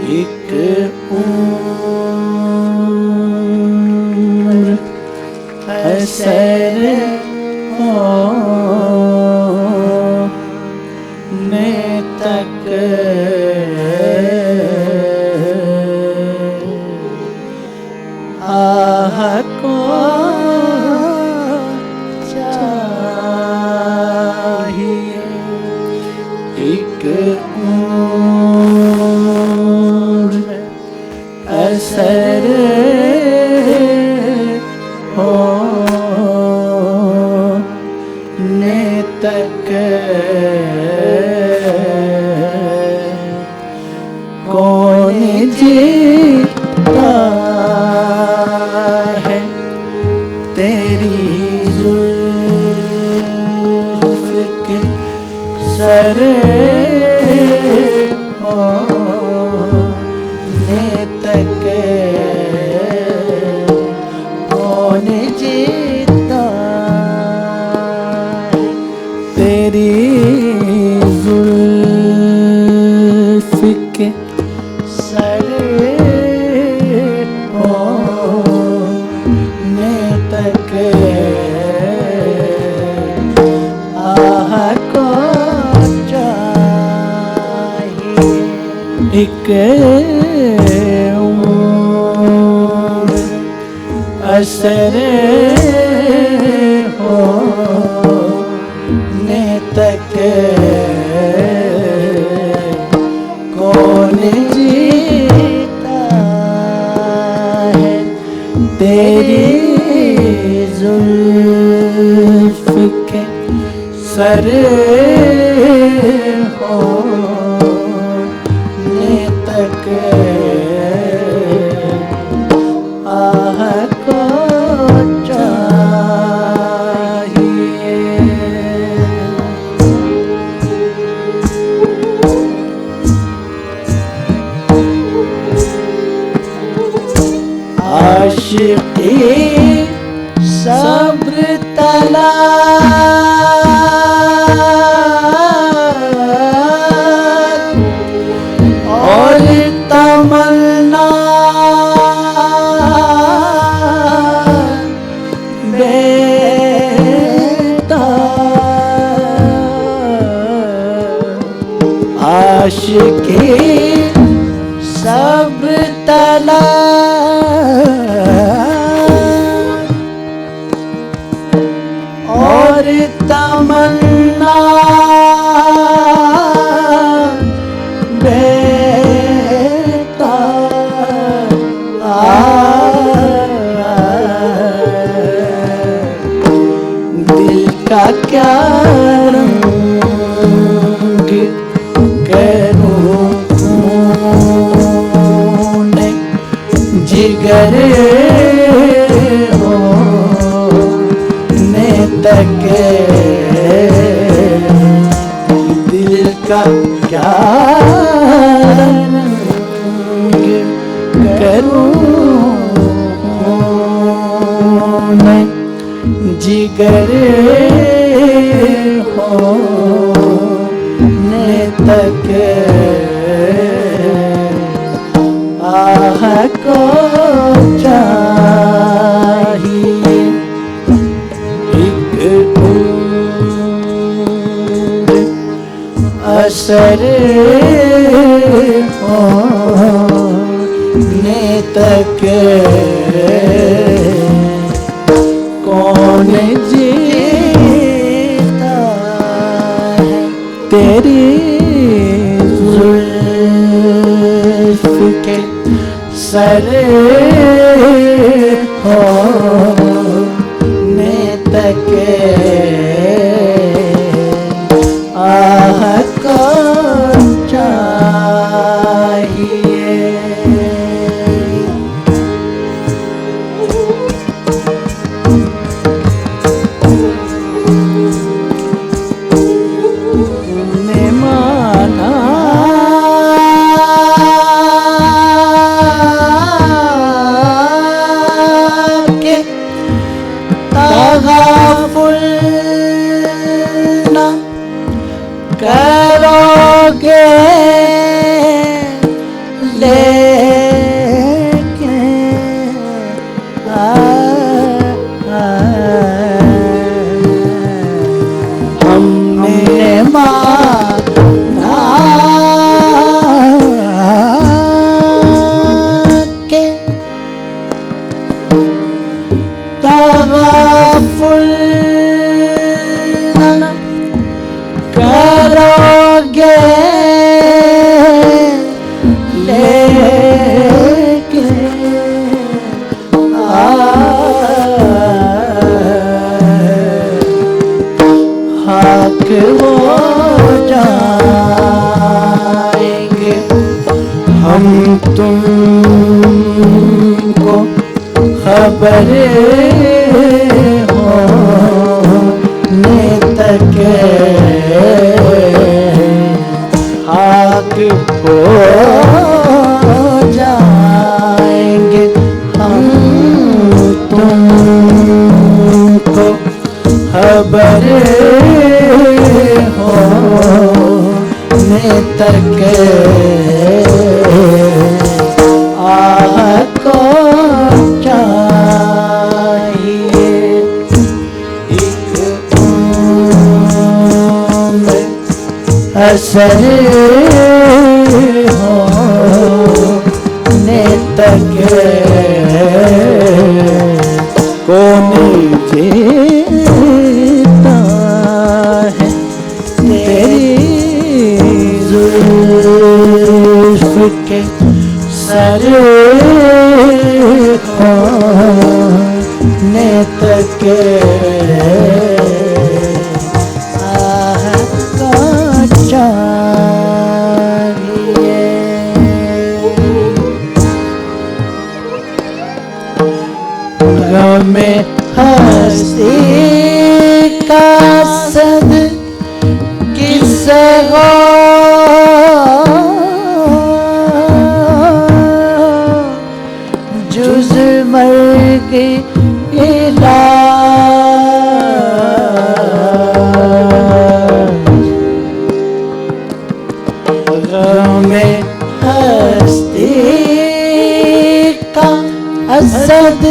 एक उम्र असर होने तक आह को चाहिए एक उम्र असर होने तक कौन जीता है तेरी जुल्फ के सर होने तक कौन जीता है तेरी जुल्फ के सर होने तक आह को चाहिए एक उम्र असर होने तक कौन जीता है तेरी जुल्फ के सर होने तक आह को चाहिए आशिकी सब्र तलाश और तमन्ना बेताब आशिकी सब्र तलाश और तमन्ना दिल का क्या रंग करूं तूने जिगर होने तक दिल का क्या रंग करूं मैं जिगर होने तक आह को चाहिए एक उम्र असर होने तक कौन जीता है तेरी जुल्फ के सर होने तक आह को चाहिए करोगे ले तुमको खबर होने तक आग हो जाएंगे हम तुमको खबर होने तक आह को चाहिए एक उम्र असर होने तक कौन जीता है तेरी जुल्फ के सर होने तक आह का चाहिए गमे हस्ती का सद किस हो जुज मर्ग इलाज गमे हस्ती का असद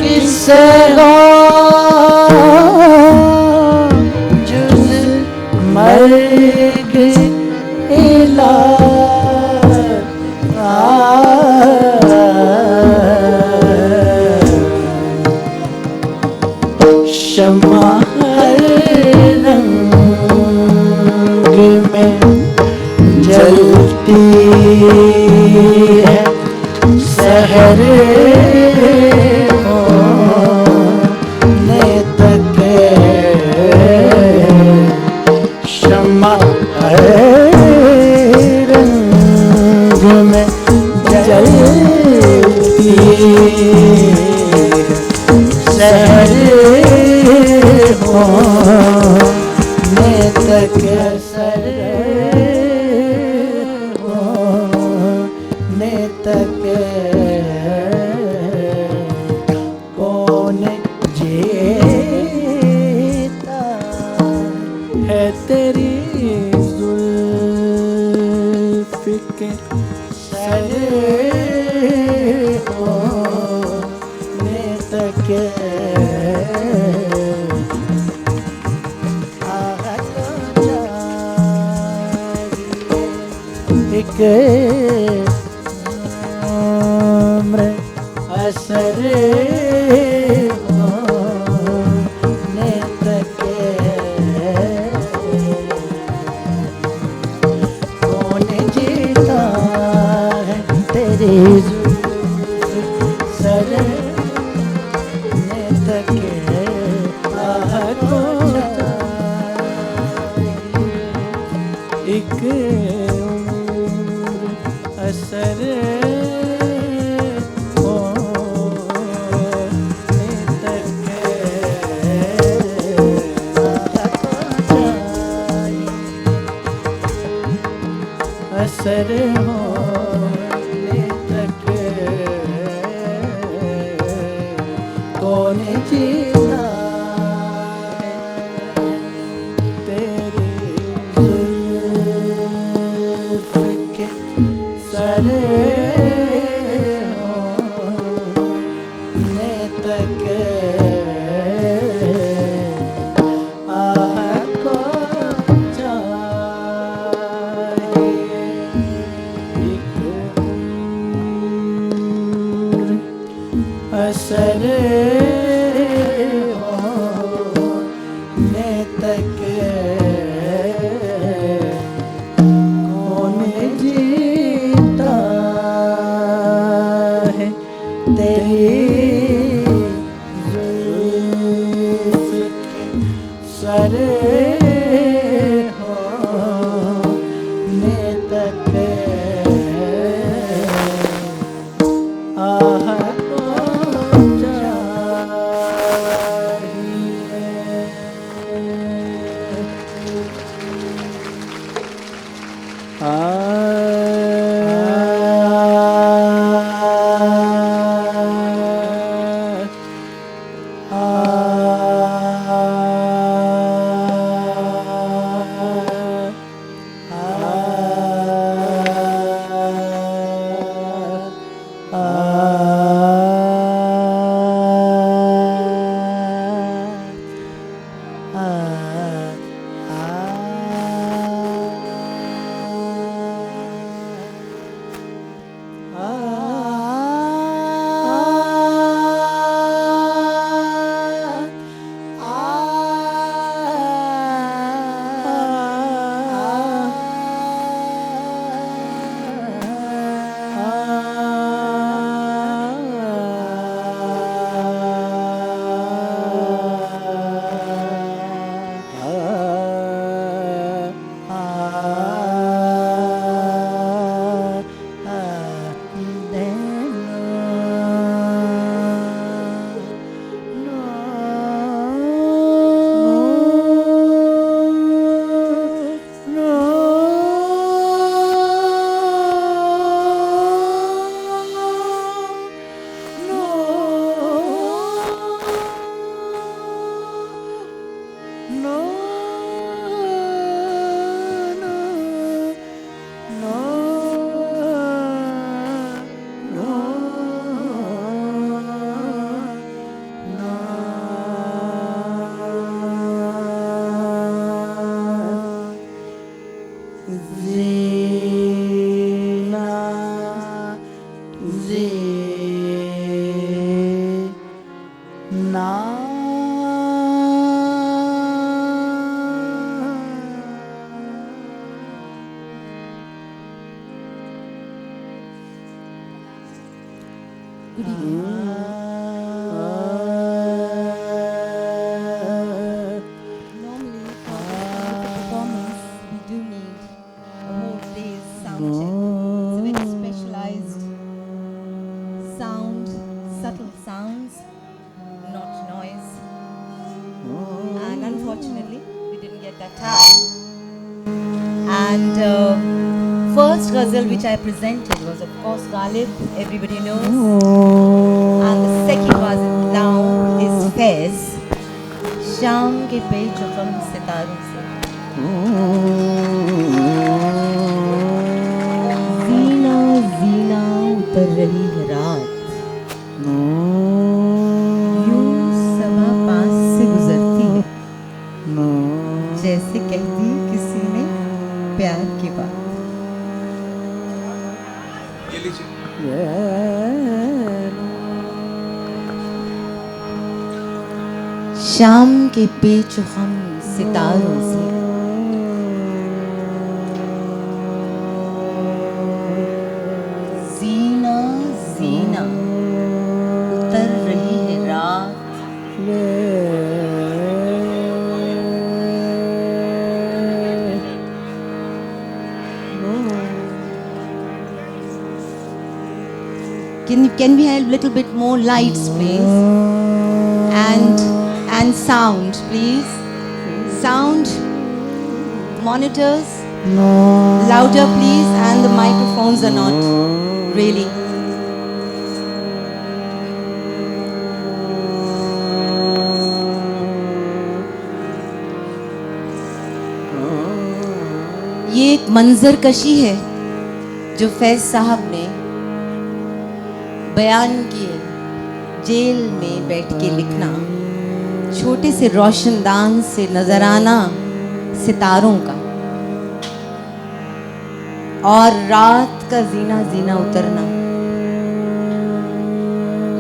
किस हो जुज मर्ग शमा हर रंग में जलती है सहर होने तक शमा हर रंग में जलती सहर होने तक सर होने तक कौन जीता है तेरी जुल्फ के सर होने तक एक उम्र असर होने तक कौन जीता है तेरी जुल्फ सर होने तक आह को एक असर होने तक असर होने तक कौन जीता है तेरी जुल्फ के सर होने तक आह को चाहिए एक उम्र असर होने तक कौन जीता है तेरी जुल्फ के सर होने तक Good evening. Normally, for this kind of a performance, we do need a whole day's sound check. It's a very specialized sound, subtle sounds, not noise. And unfortunately, we didn't get that time. And first ghazal which I presented was, of course, Ghalib, everybody knows. And the second ghazal now is Fez, Sham ke pe chukam sitaron se. Zina zina utar rahi hai raat, यूं समा पास से गुजरती है, जैसे कहती किसी ने प्यार की बात. शाम के पेच हम सितारों से जीना जीना उतर रही है रात, Can we have a little bit more lights, please? And sound, please. Sound, monitors, louder, please. And the microphones are not really. ये एक मंजर कशी है जो फैज साहब ने बयान किए. जेल में बैठ के लिखना, छोटे से रोशनदान से नजराना सितारों का, और रात का जीना जीना उतरना.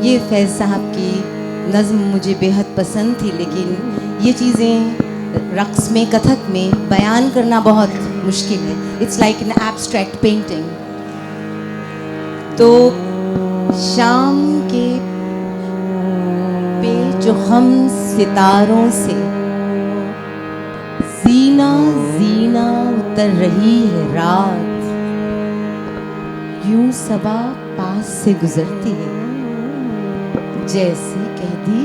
ये फैज साहब की नज़्म मुझे बेहद पसंद थी, लेकिन ये चीज़ें रक्स में, कथक में बयान करना बहुत मुश्किल है. It's like an abstract painting. तो शाम के पे जो हम सितारों से जीना जीना उतर रही है रात, यूं सबा पास से गुजरती है, जैसे कह दी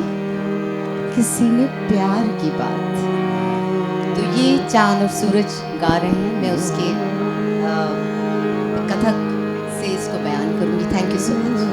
किसी ने प्यार की बात. तो ये चांद और सूरज गा रहे हैं, मैं उसके कथक से इसको बयान करूंगी. Thank you so much.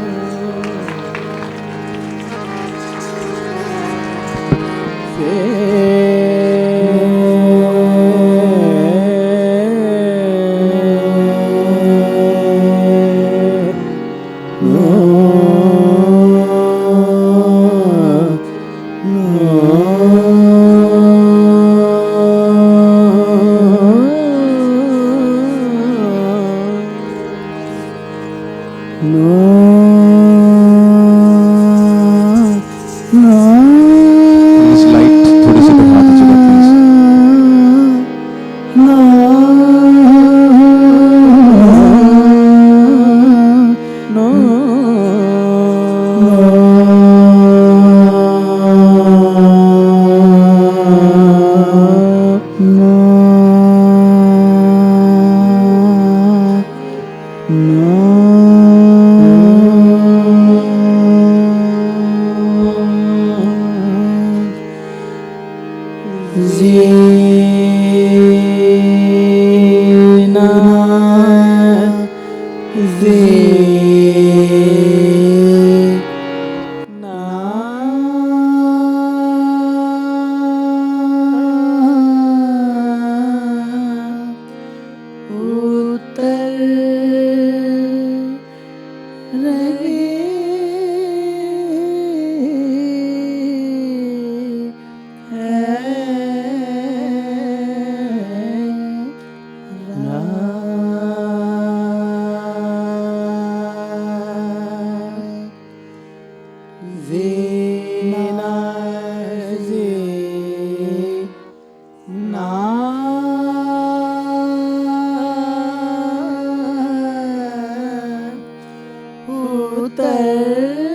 उतर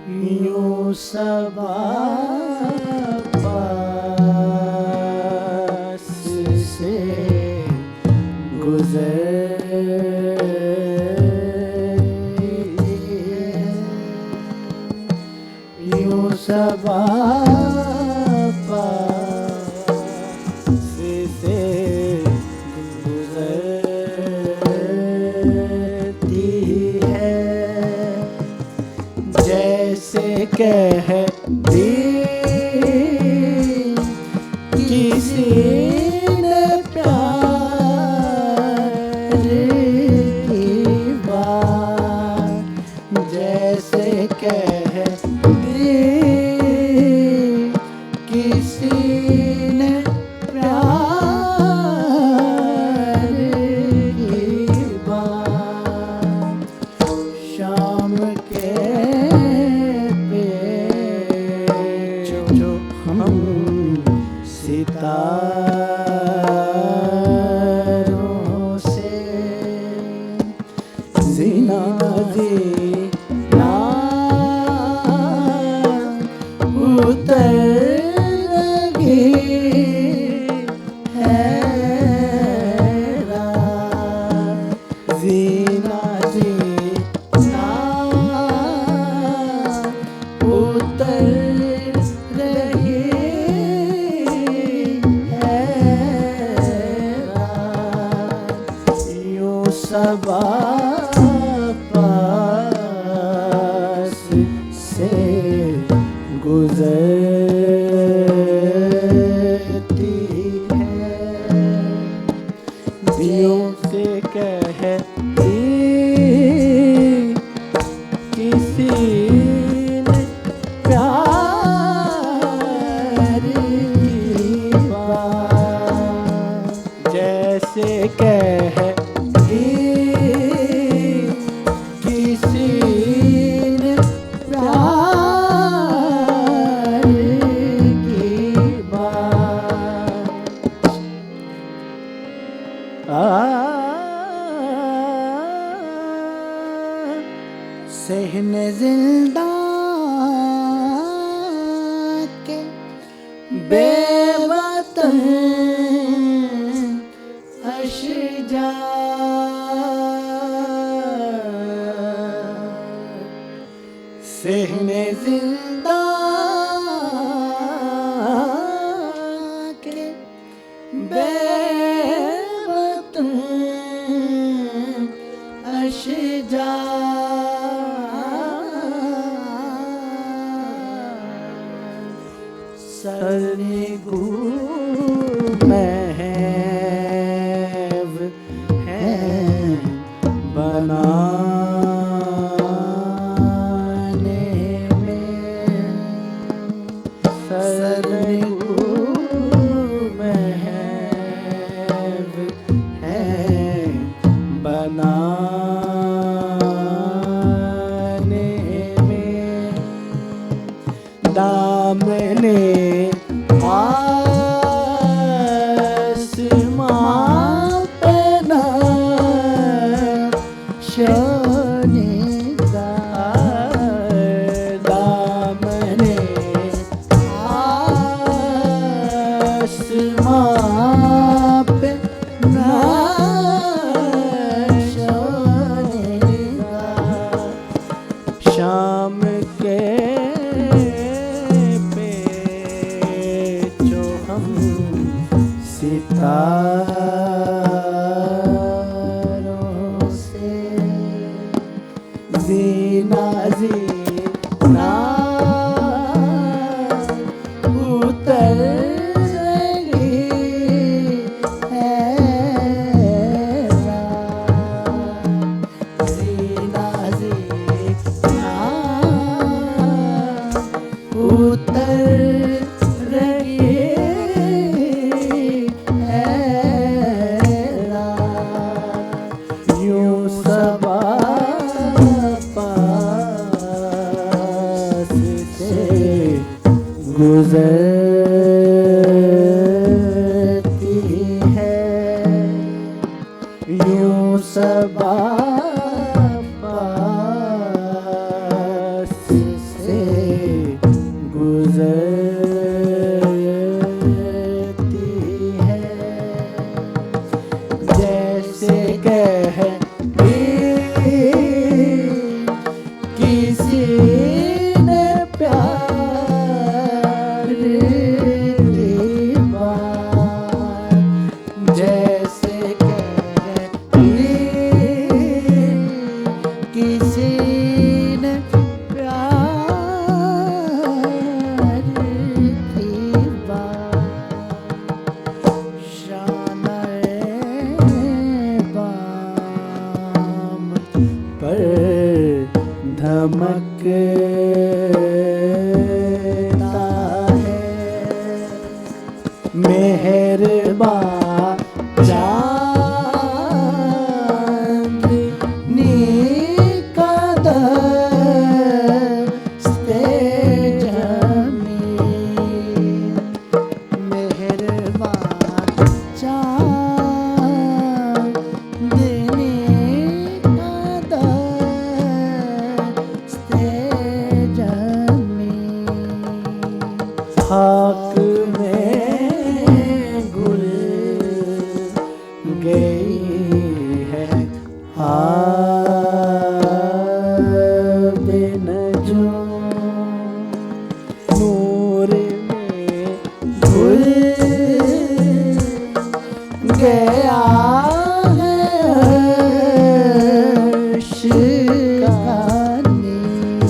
यूं सबा पास से गुजरती है, यूं सबा पास से गुजरती है, जैसे कह दी किसी ने प्यार की बात, जैसे कह दी किसी ने प्यार की बात, शाम के जो हम सितारों से जीना जीना उतर लगी है रात, जीना जीना उतर रही है रात, यूं सबा पास से गुजरती है, दियों से कहती किसी ने प्यार की बात, जैसे कह दी किसी ने प्यार की बात, सहने जिंदा के बेवतन अशजा, सहने जिंदा के बेवतन अशजा, सरगू महव है बनाने में, सरगू महव है बनाने में, दामने आसमां पे नक्शों का, दामने आसमां पे नक्शों का, शाम के जो हम सितारों से जीना जीना उतर रही है रात, जीना जीना उतर रही है रात, यूं सबा पास से गुजरती है, यूं सबा पास से है मेहरबान चांदनी का दस्ते जमीन मेहरबान चांदनी का दस्ते जमीन खाक में घुल गई है आबे नजूम नूर में घुल गया है अर्श का नीर।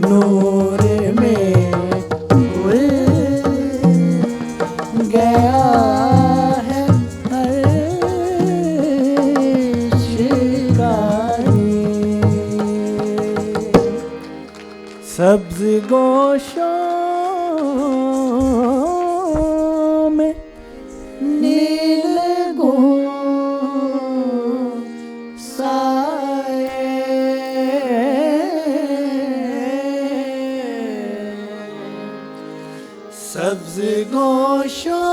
नूर में घुल गया है अर्श का नीर। सब्ज गोशों में नील सब्ज गोशों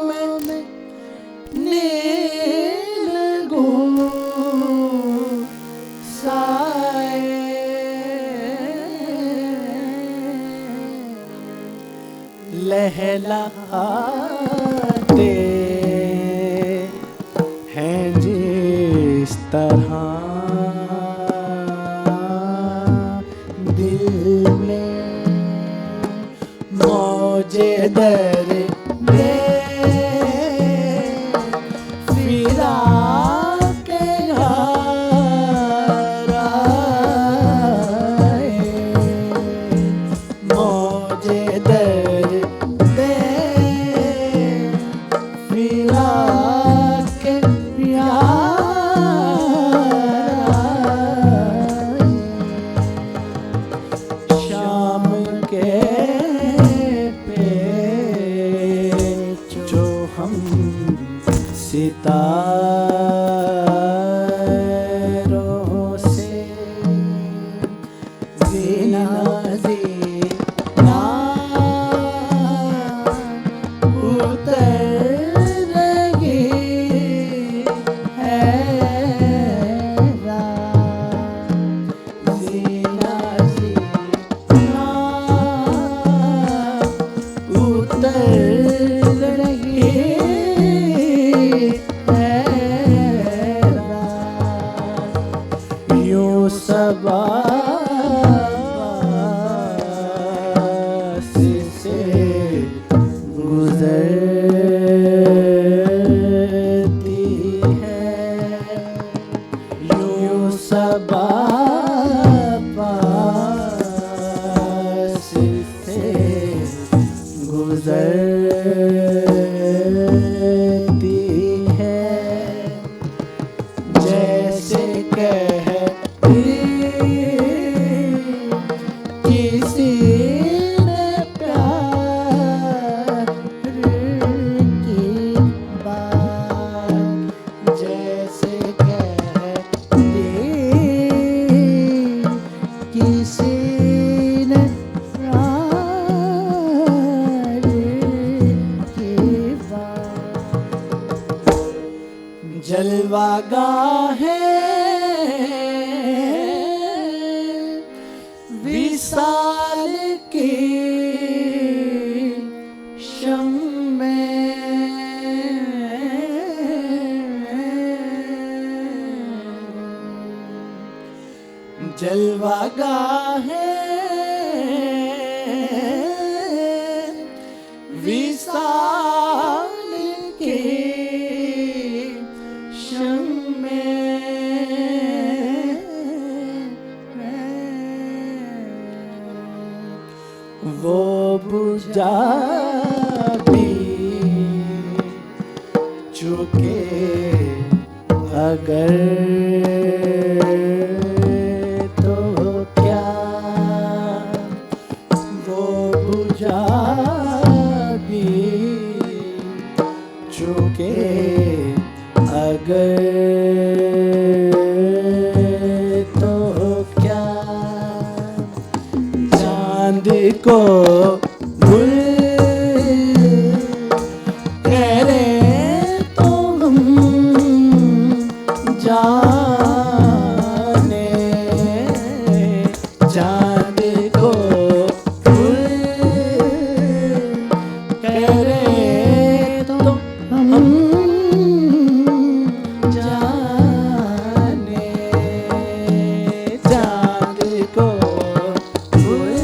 में नील लहलाते हैं जिस तरह दिल में मौजे दर्द फिरा के घर आए। मौजे दर्द फिरा के शाम के जो हम सितारों से जीना उतर रही है रात। जीना उतर रही है रात। यूं सबास से गुजरती है। यूं सबास से गुजरती है। जैसे कहती किसी ने प्यार की बात। जैसे कहती किसी ने प्यार की बात। जलवागाहें विसाल की शम्में। जलवागाहें विसाल की शम्में। वो बुझा भी चुके अगर को भूल करे तो हम जाने चांद को भूल करे तो हम जाने चांद को भूल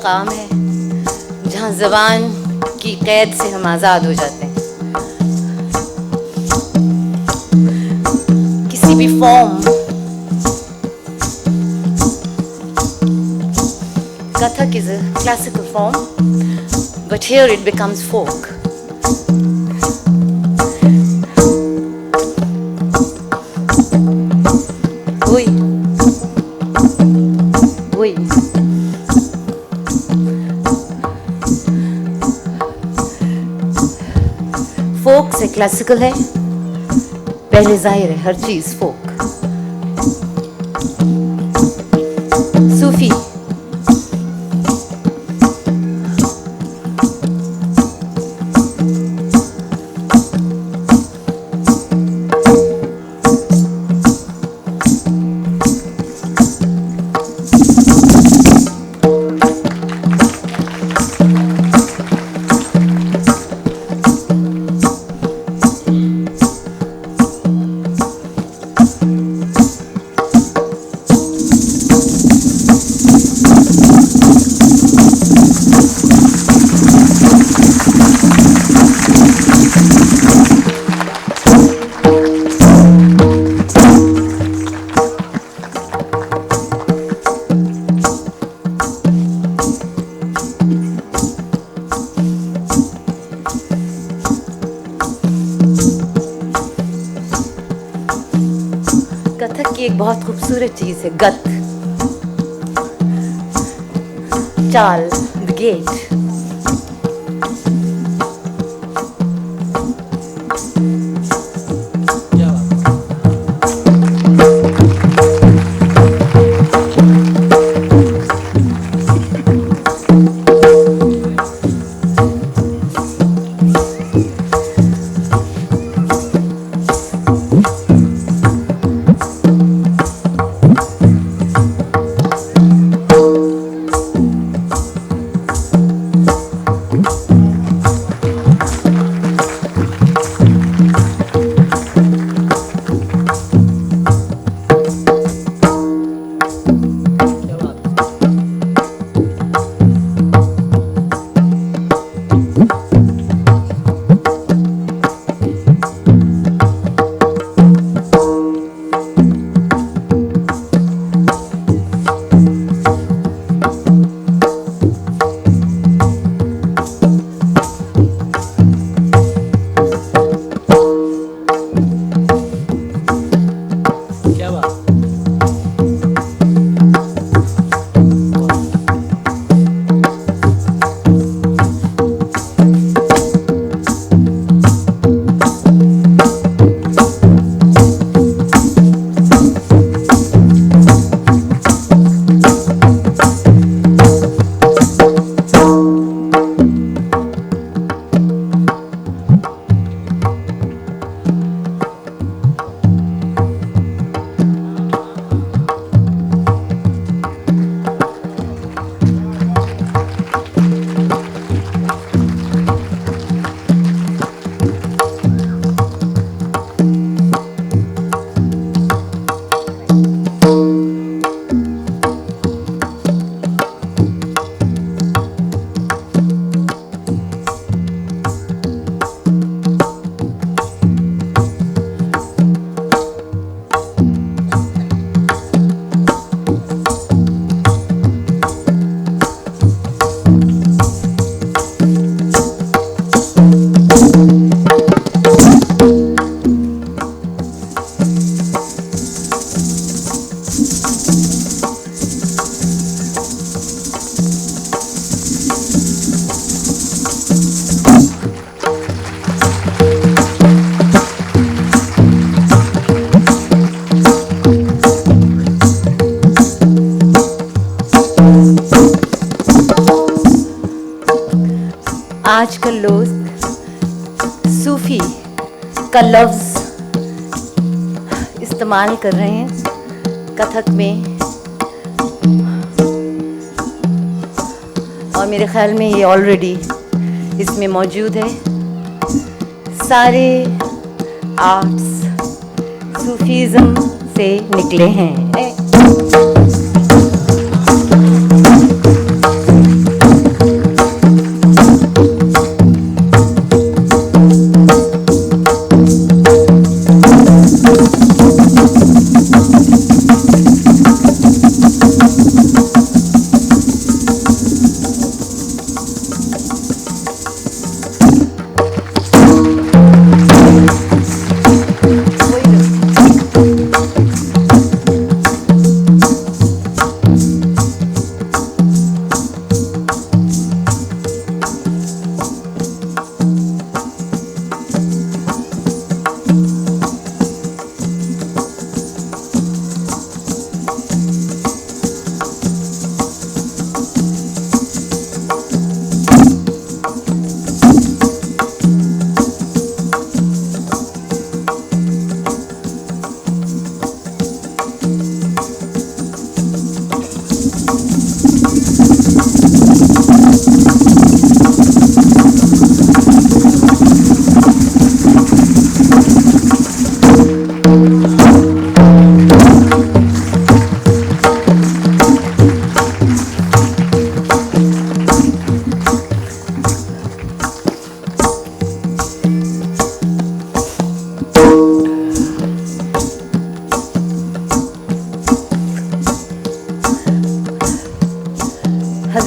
मकाम है जहाँ ज़बान की क़ैद से हम आज़ाद हो जाते हैं। किसी भी form, Kathak is a classical form, but here it becomes folk. Oui. Oui. फोक से क्लासिकल है, पहले जाहिर है हर चीज फोक। सूफी, एक बहुत खूबसूरत चीज़ है गत, चाल, गेट। आजकल लोग सूफी का लफ्ज़ इस्तेमाल कर रहे हैं कथक में, और मेरे ख्याल में ये ऑलरेडी इसमें मौजूद है। सारे आर्ट्स सूफीज़म से निकले हैं।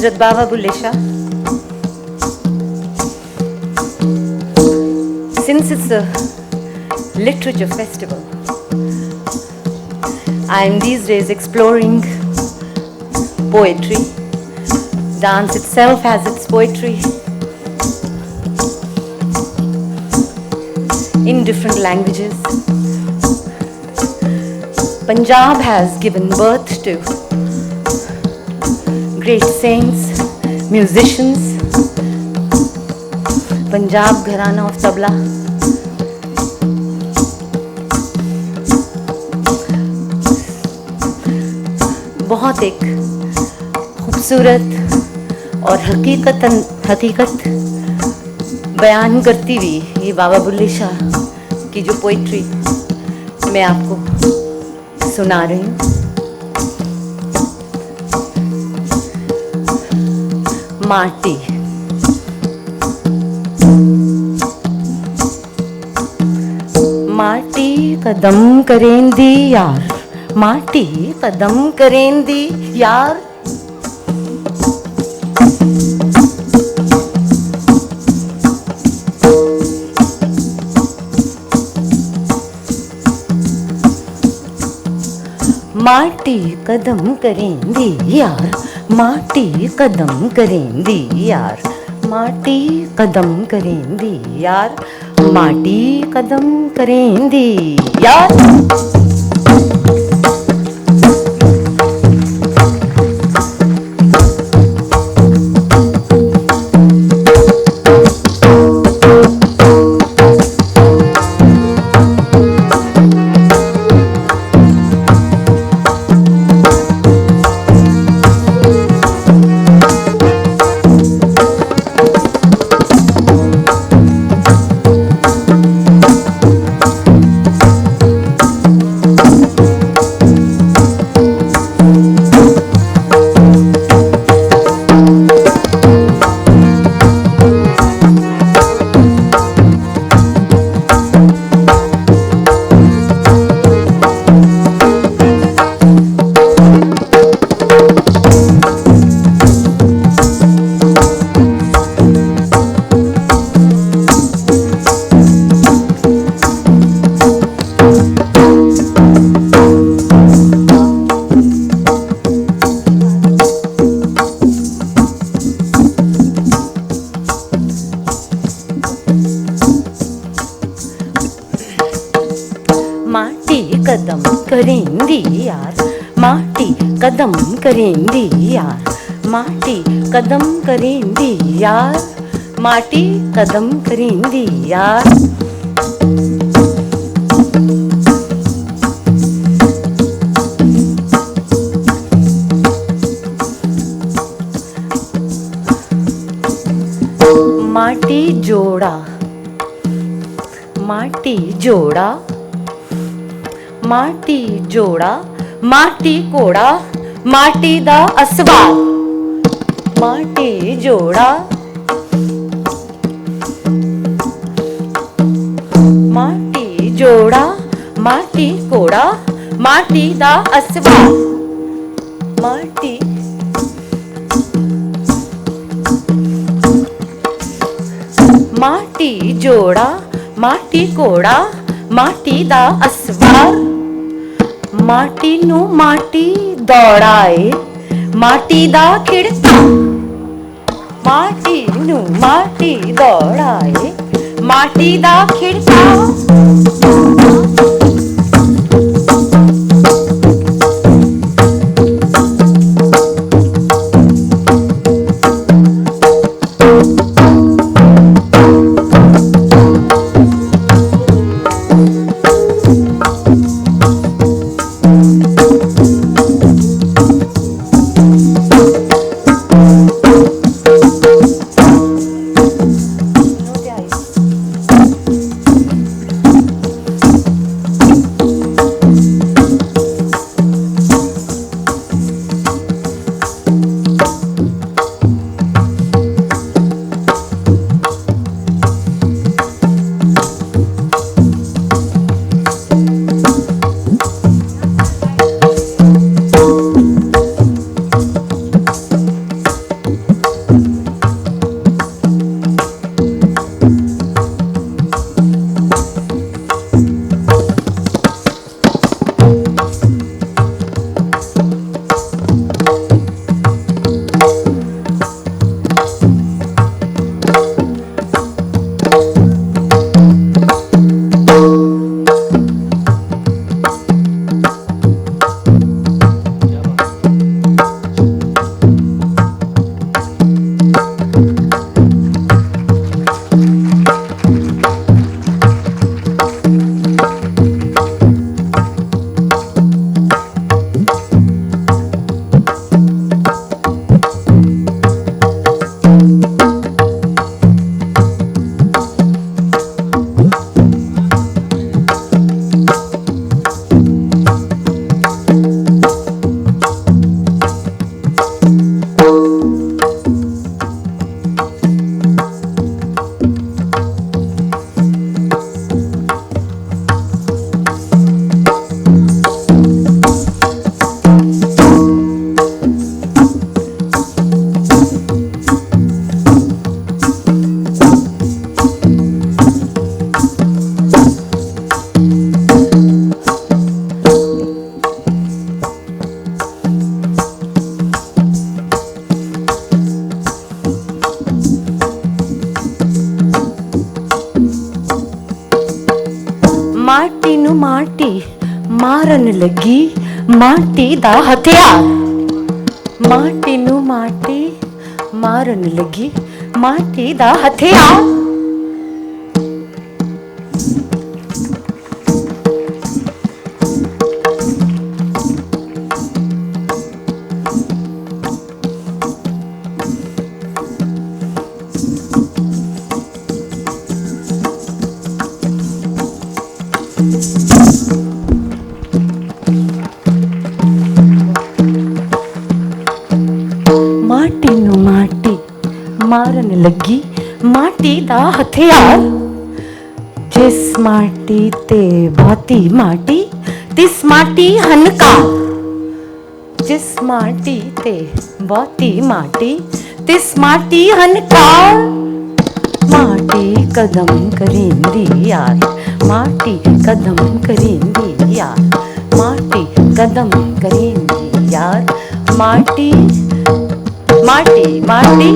Izzat Baba Bulle Shah. Since it's a literature festival, I am these days exploring poetry. Dance itself has its poetry in different languages. Punjab has given birth to great saints, musicians. Punjab Gharana of Tabla. बहुत एक खूबसूरत और हकीकत बयान करती हुई ये बाबा बुल्ले शाह की जो पोइट्री मैं आपको सुना रही हूँ। माटी। माटी कदम करेंदी यार, माटी कदम करेंदी यार। माटी कदम करेंदी यार, माटी कदम करेंदी यार, माटी कदम करेंदी यार, माटी कदम करेंदी यार। कदम करेंदी यार, माटी कदम करेंदी यार, माटी कदम करेंदी यार, माटी कदम करेंदी यार। माटी जोड़ा, माटी जोड़ा, माटी जोड़ा, माटी कोड़ा, माटी दा असवार। माटी जोड़ा, माटी जोड़ा, माटी कोड़ा, माटी दा असवार। माटी माटी जोड़ा, माटी कोड़ा, माटी दा असवार। माटी नू माटी दौड़ाए, माटी दा खिड़का। माटी नू माटी दौड़ाए, माटी दा खिड़का। माटी नु माटी मारन लगी माटी दा हथियार माटी नु माटी मारन लगी माटी दा हथियार माटी नु माटी मारन लगी माटी दा हथियार जिस माटी ते भाती माटी तिस माटी हनकार जिस माटी ते भाती माटी तिस माटी हनकार माटी कदम करेंदी यार माटी कदम करेंदी यार माटी कदम करेंदी यार माटी माटी माटी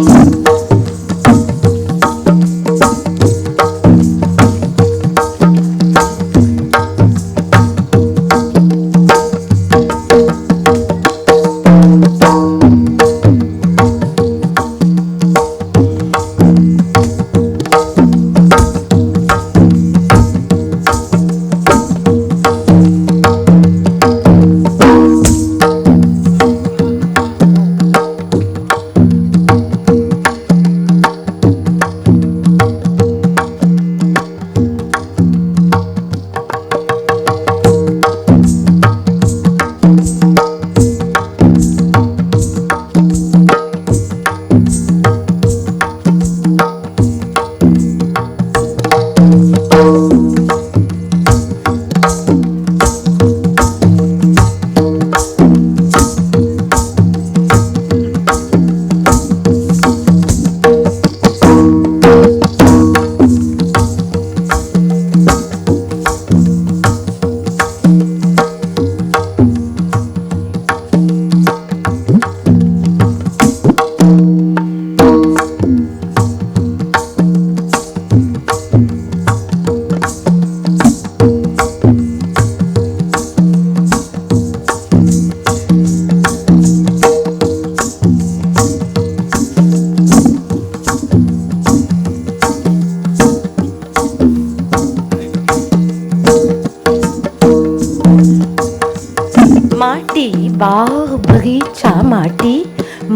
माटी बाग बगीचा माटी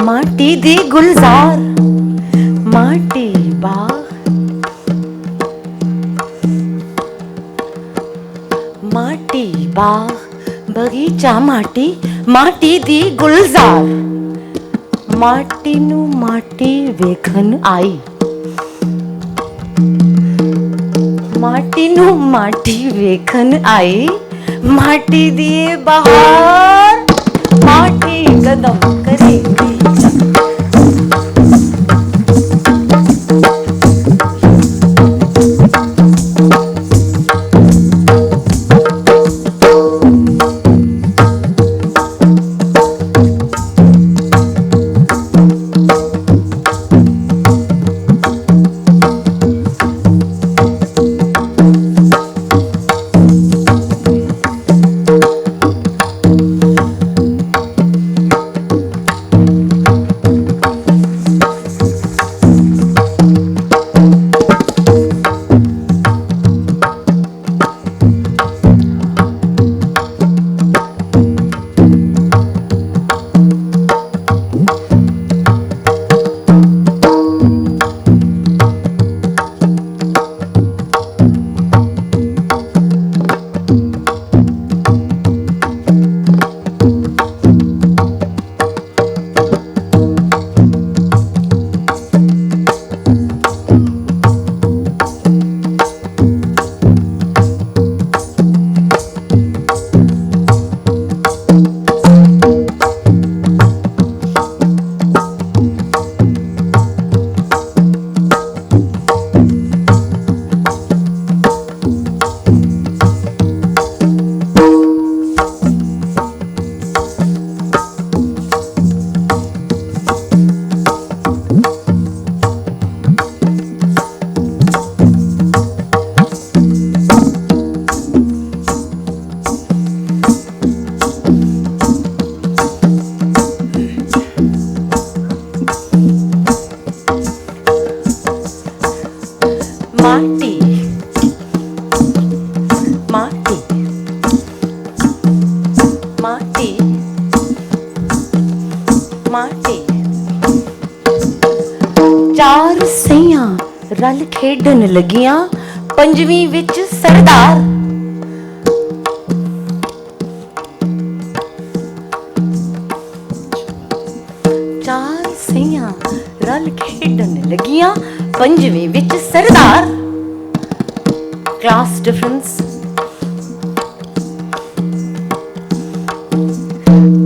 माटी दी गुलजार माटी बाग माटी बाग बगीचा माटी माटी दी गुलजार माटी नु माटी वेखन आई माटी नु माटी वेखन आई माटी दिए बहार माटी कदम करेगी रल खेडन लगियां पंजवीं विच सरदार। चार सैयां रल खेडन लगियां पंजवीं विच सरदार। Class difference.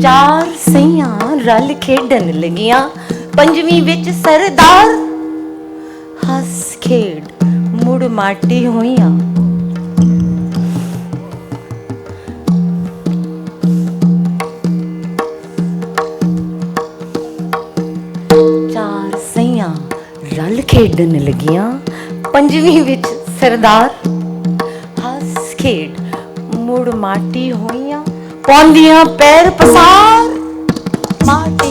चार सैयां रल खेडन लगियां पंजवीं विच सरदार। हस खेड मुड़ माटी होइयां। चार सैयां रल खेडन लगियां पंजवीं विच सरदार। हस खेड मुड़ माटी होइयां पौंदियां पैर पसार। माटी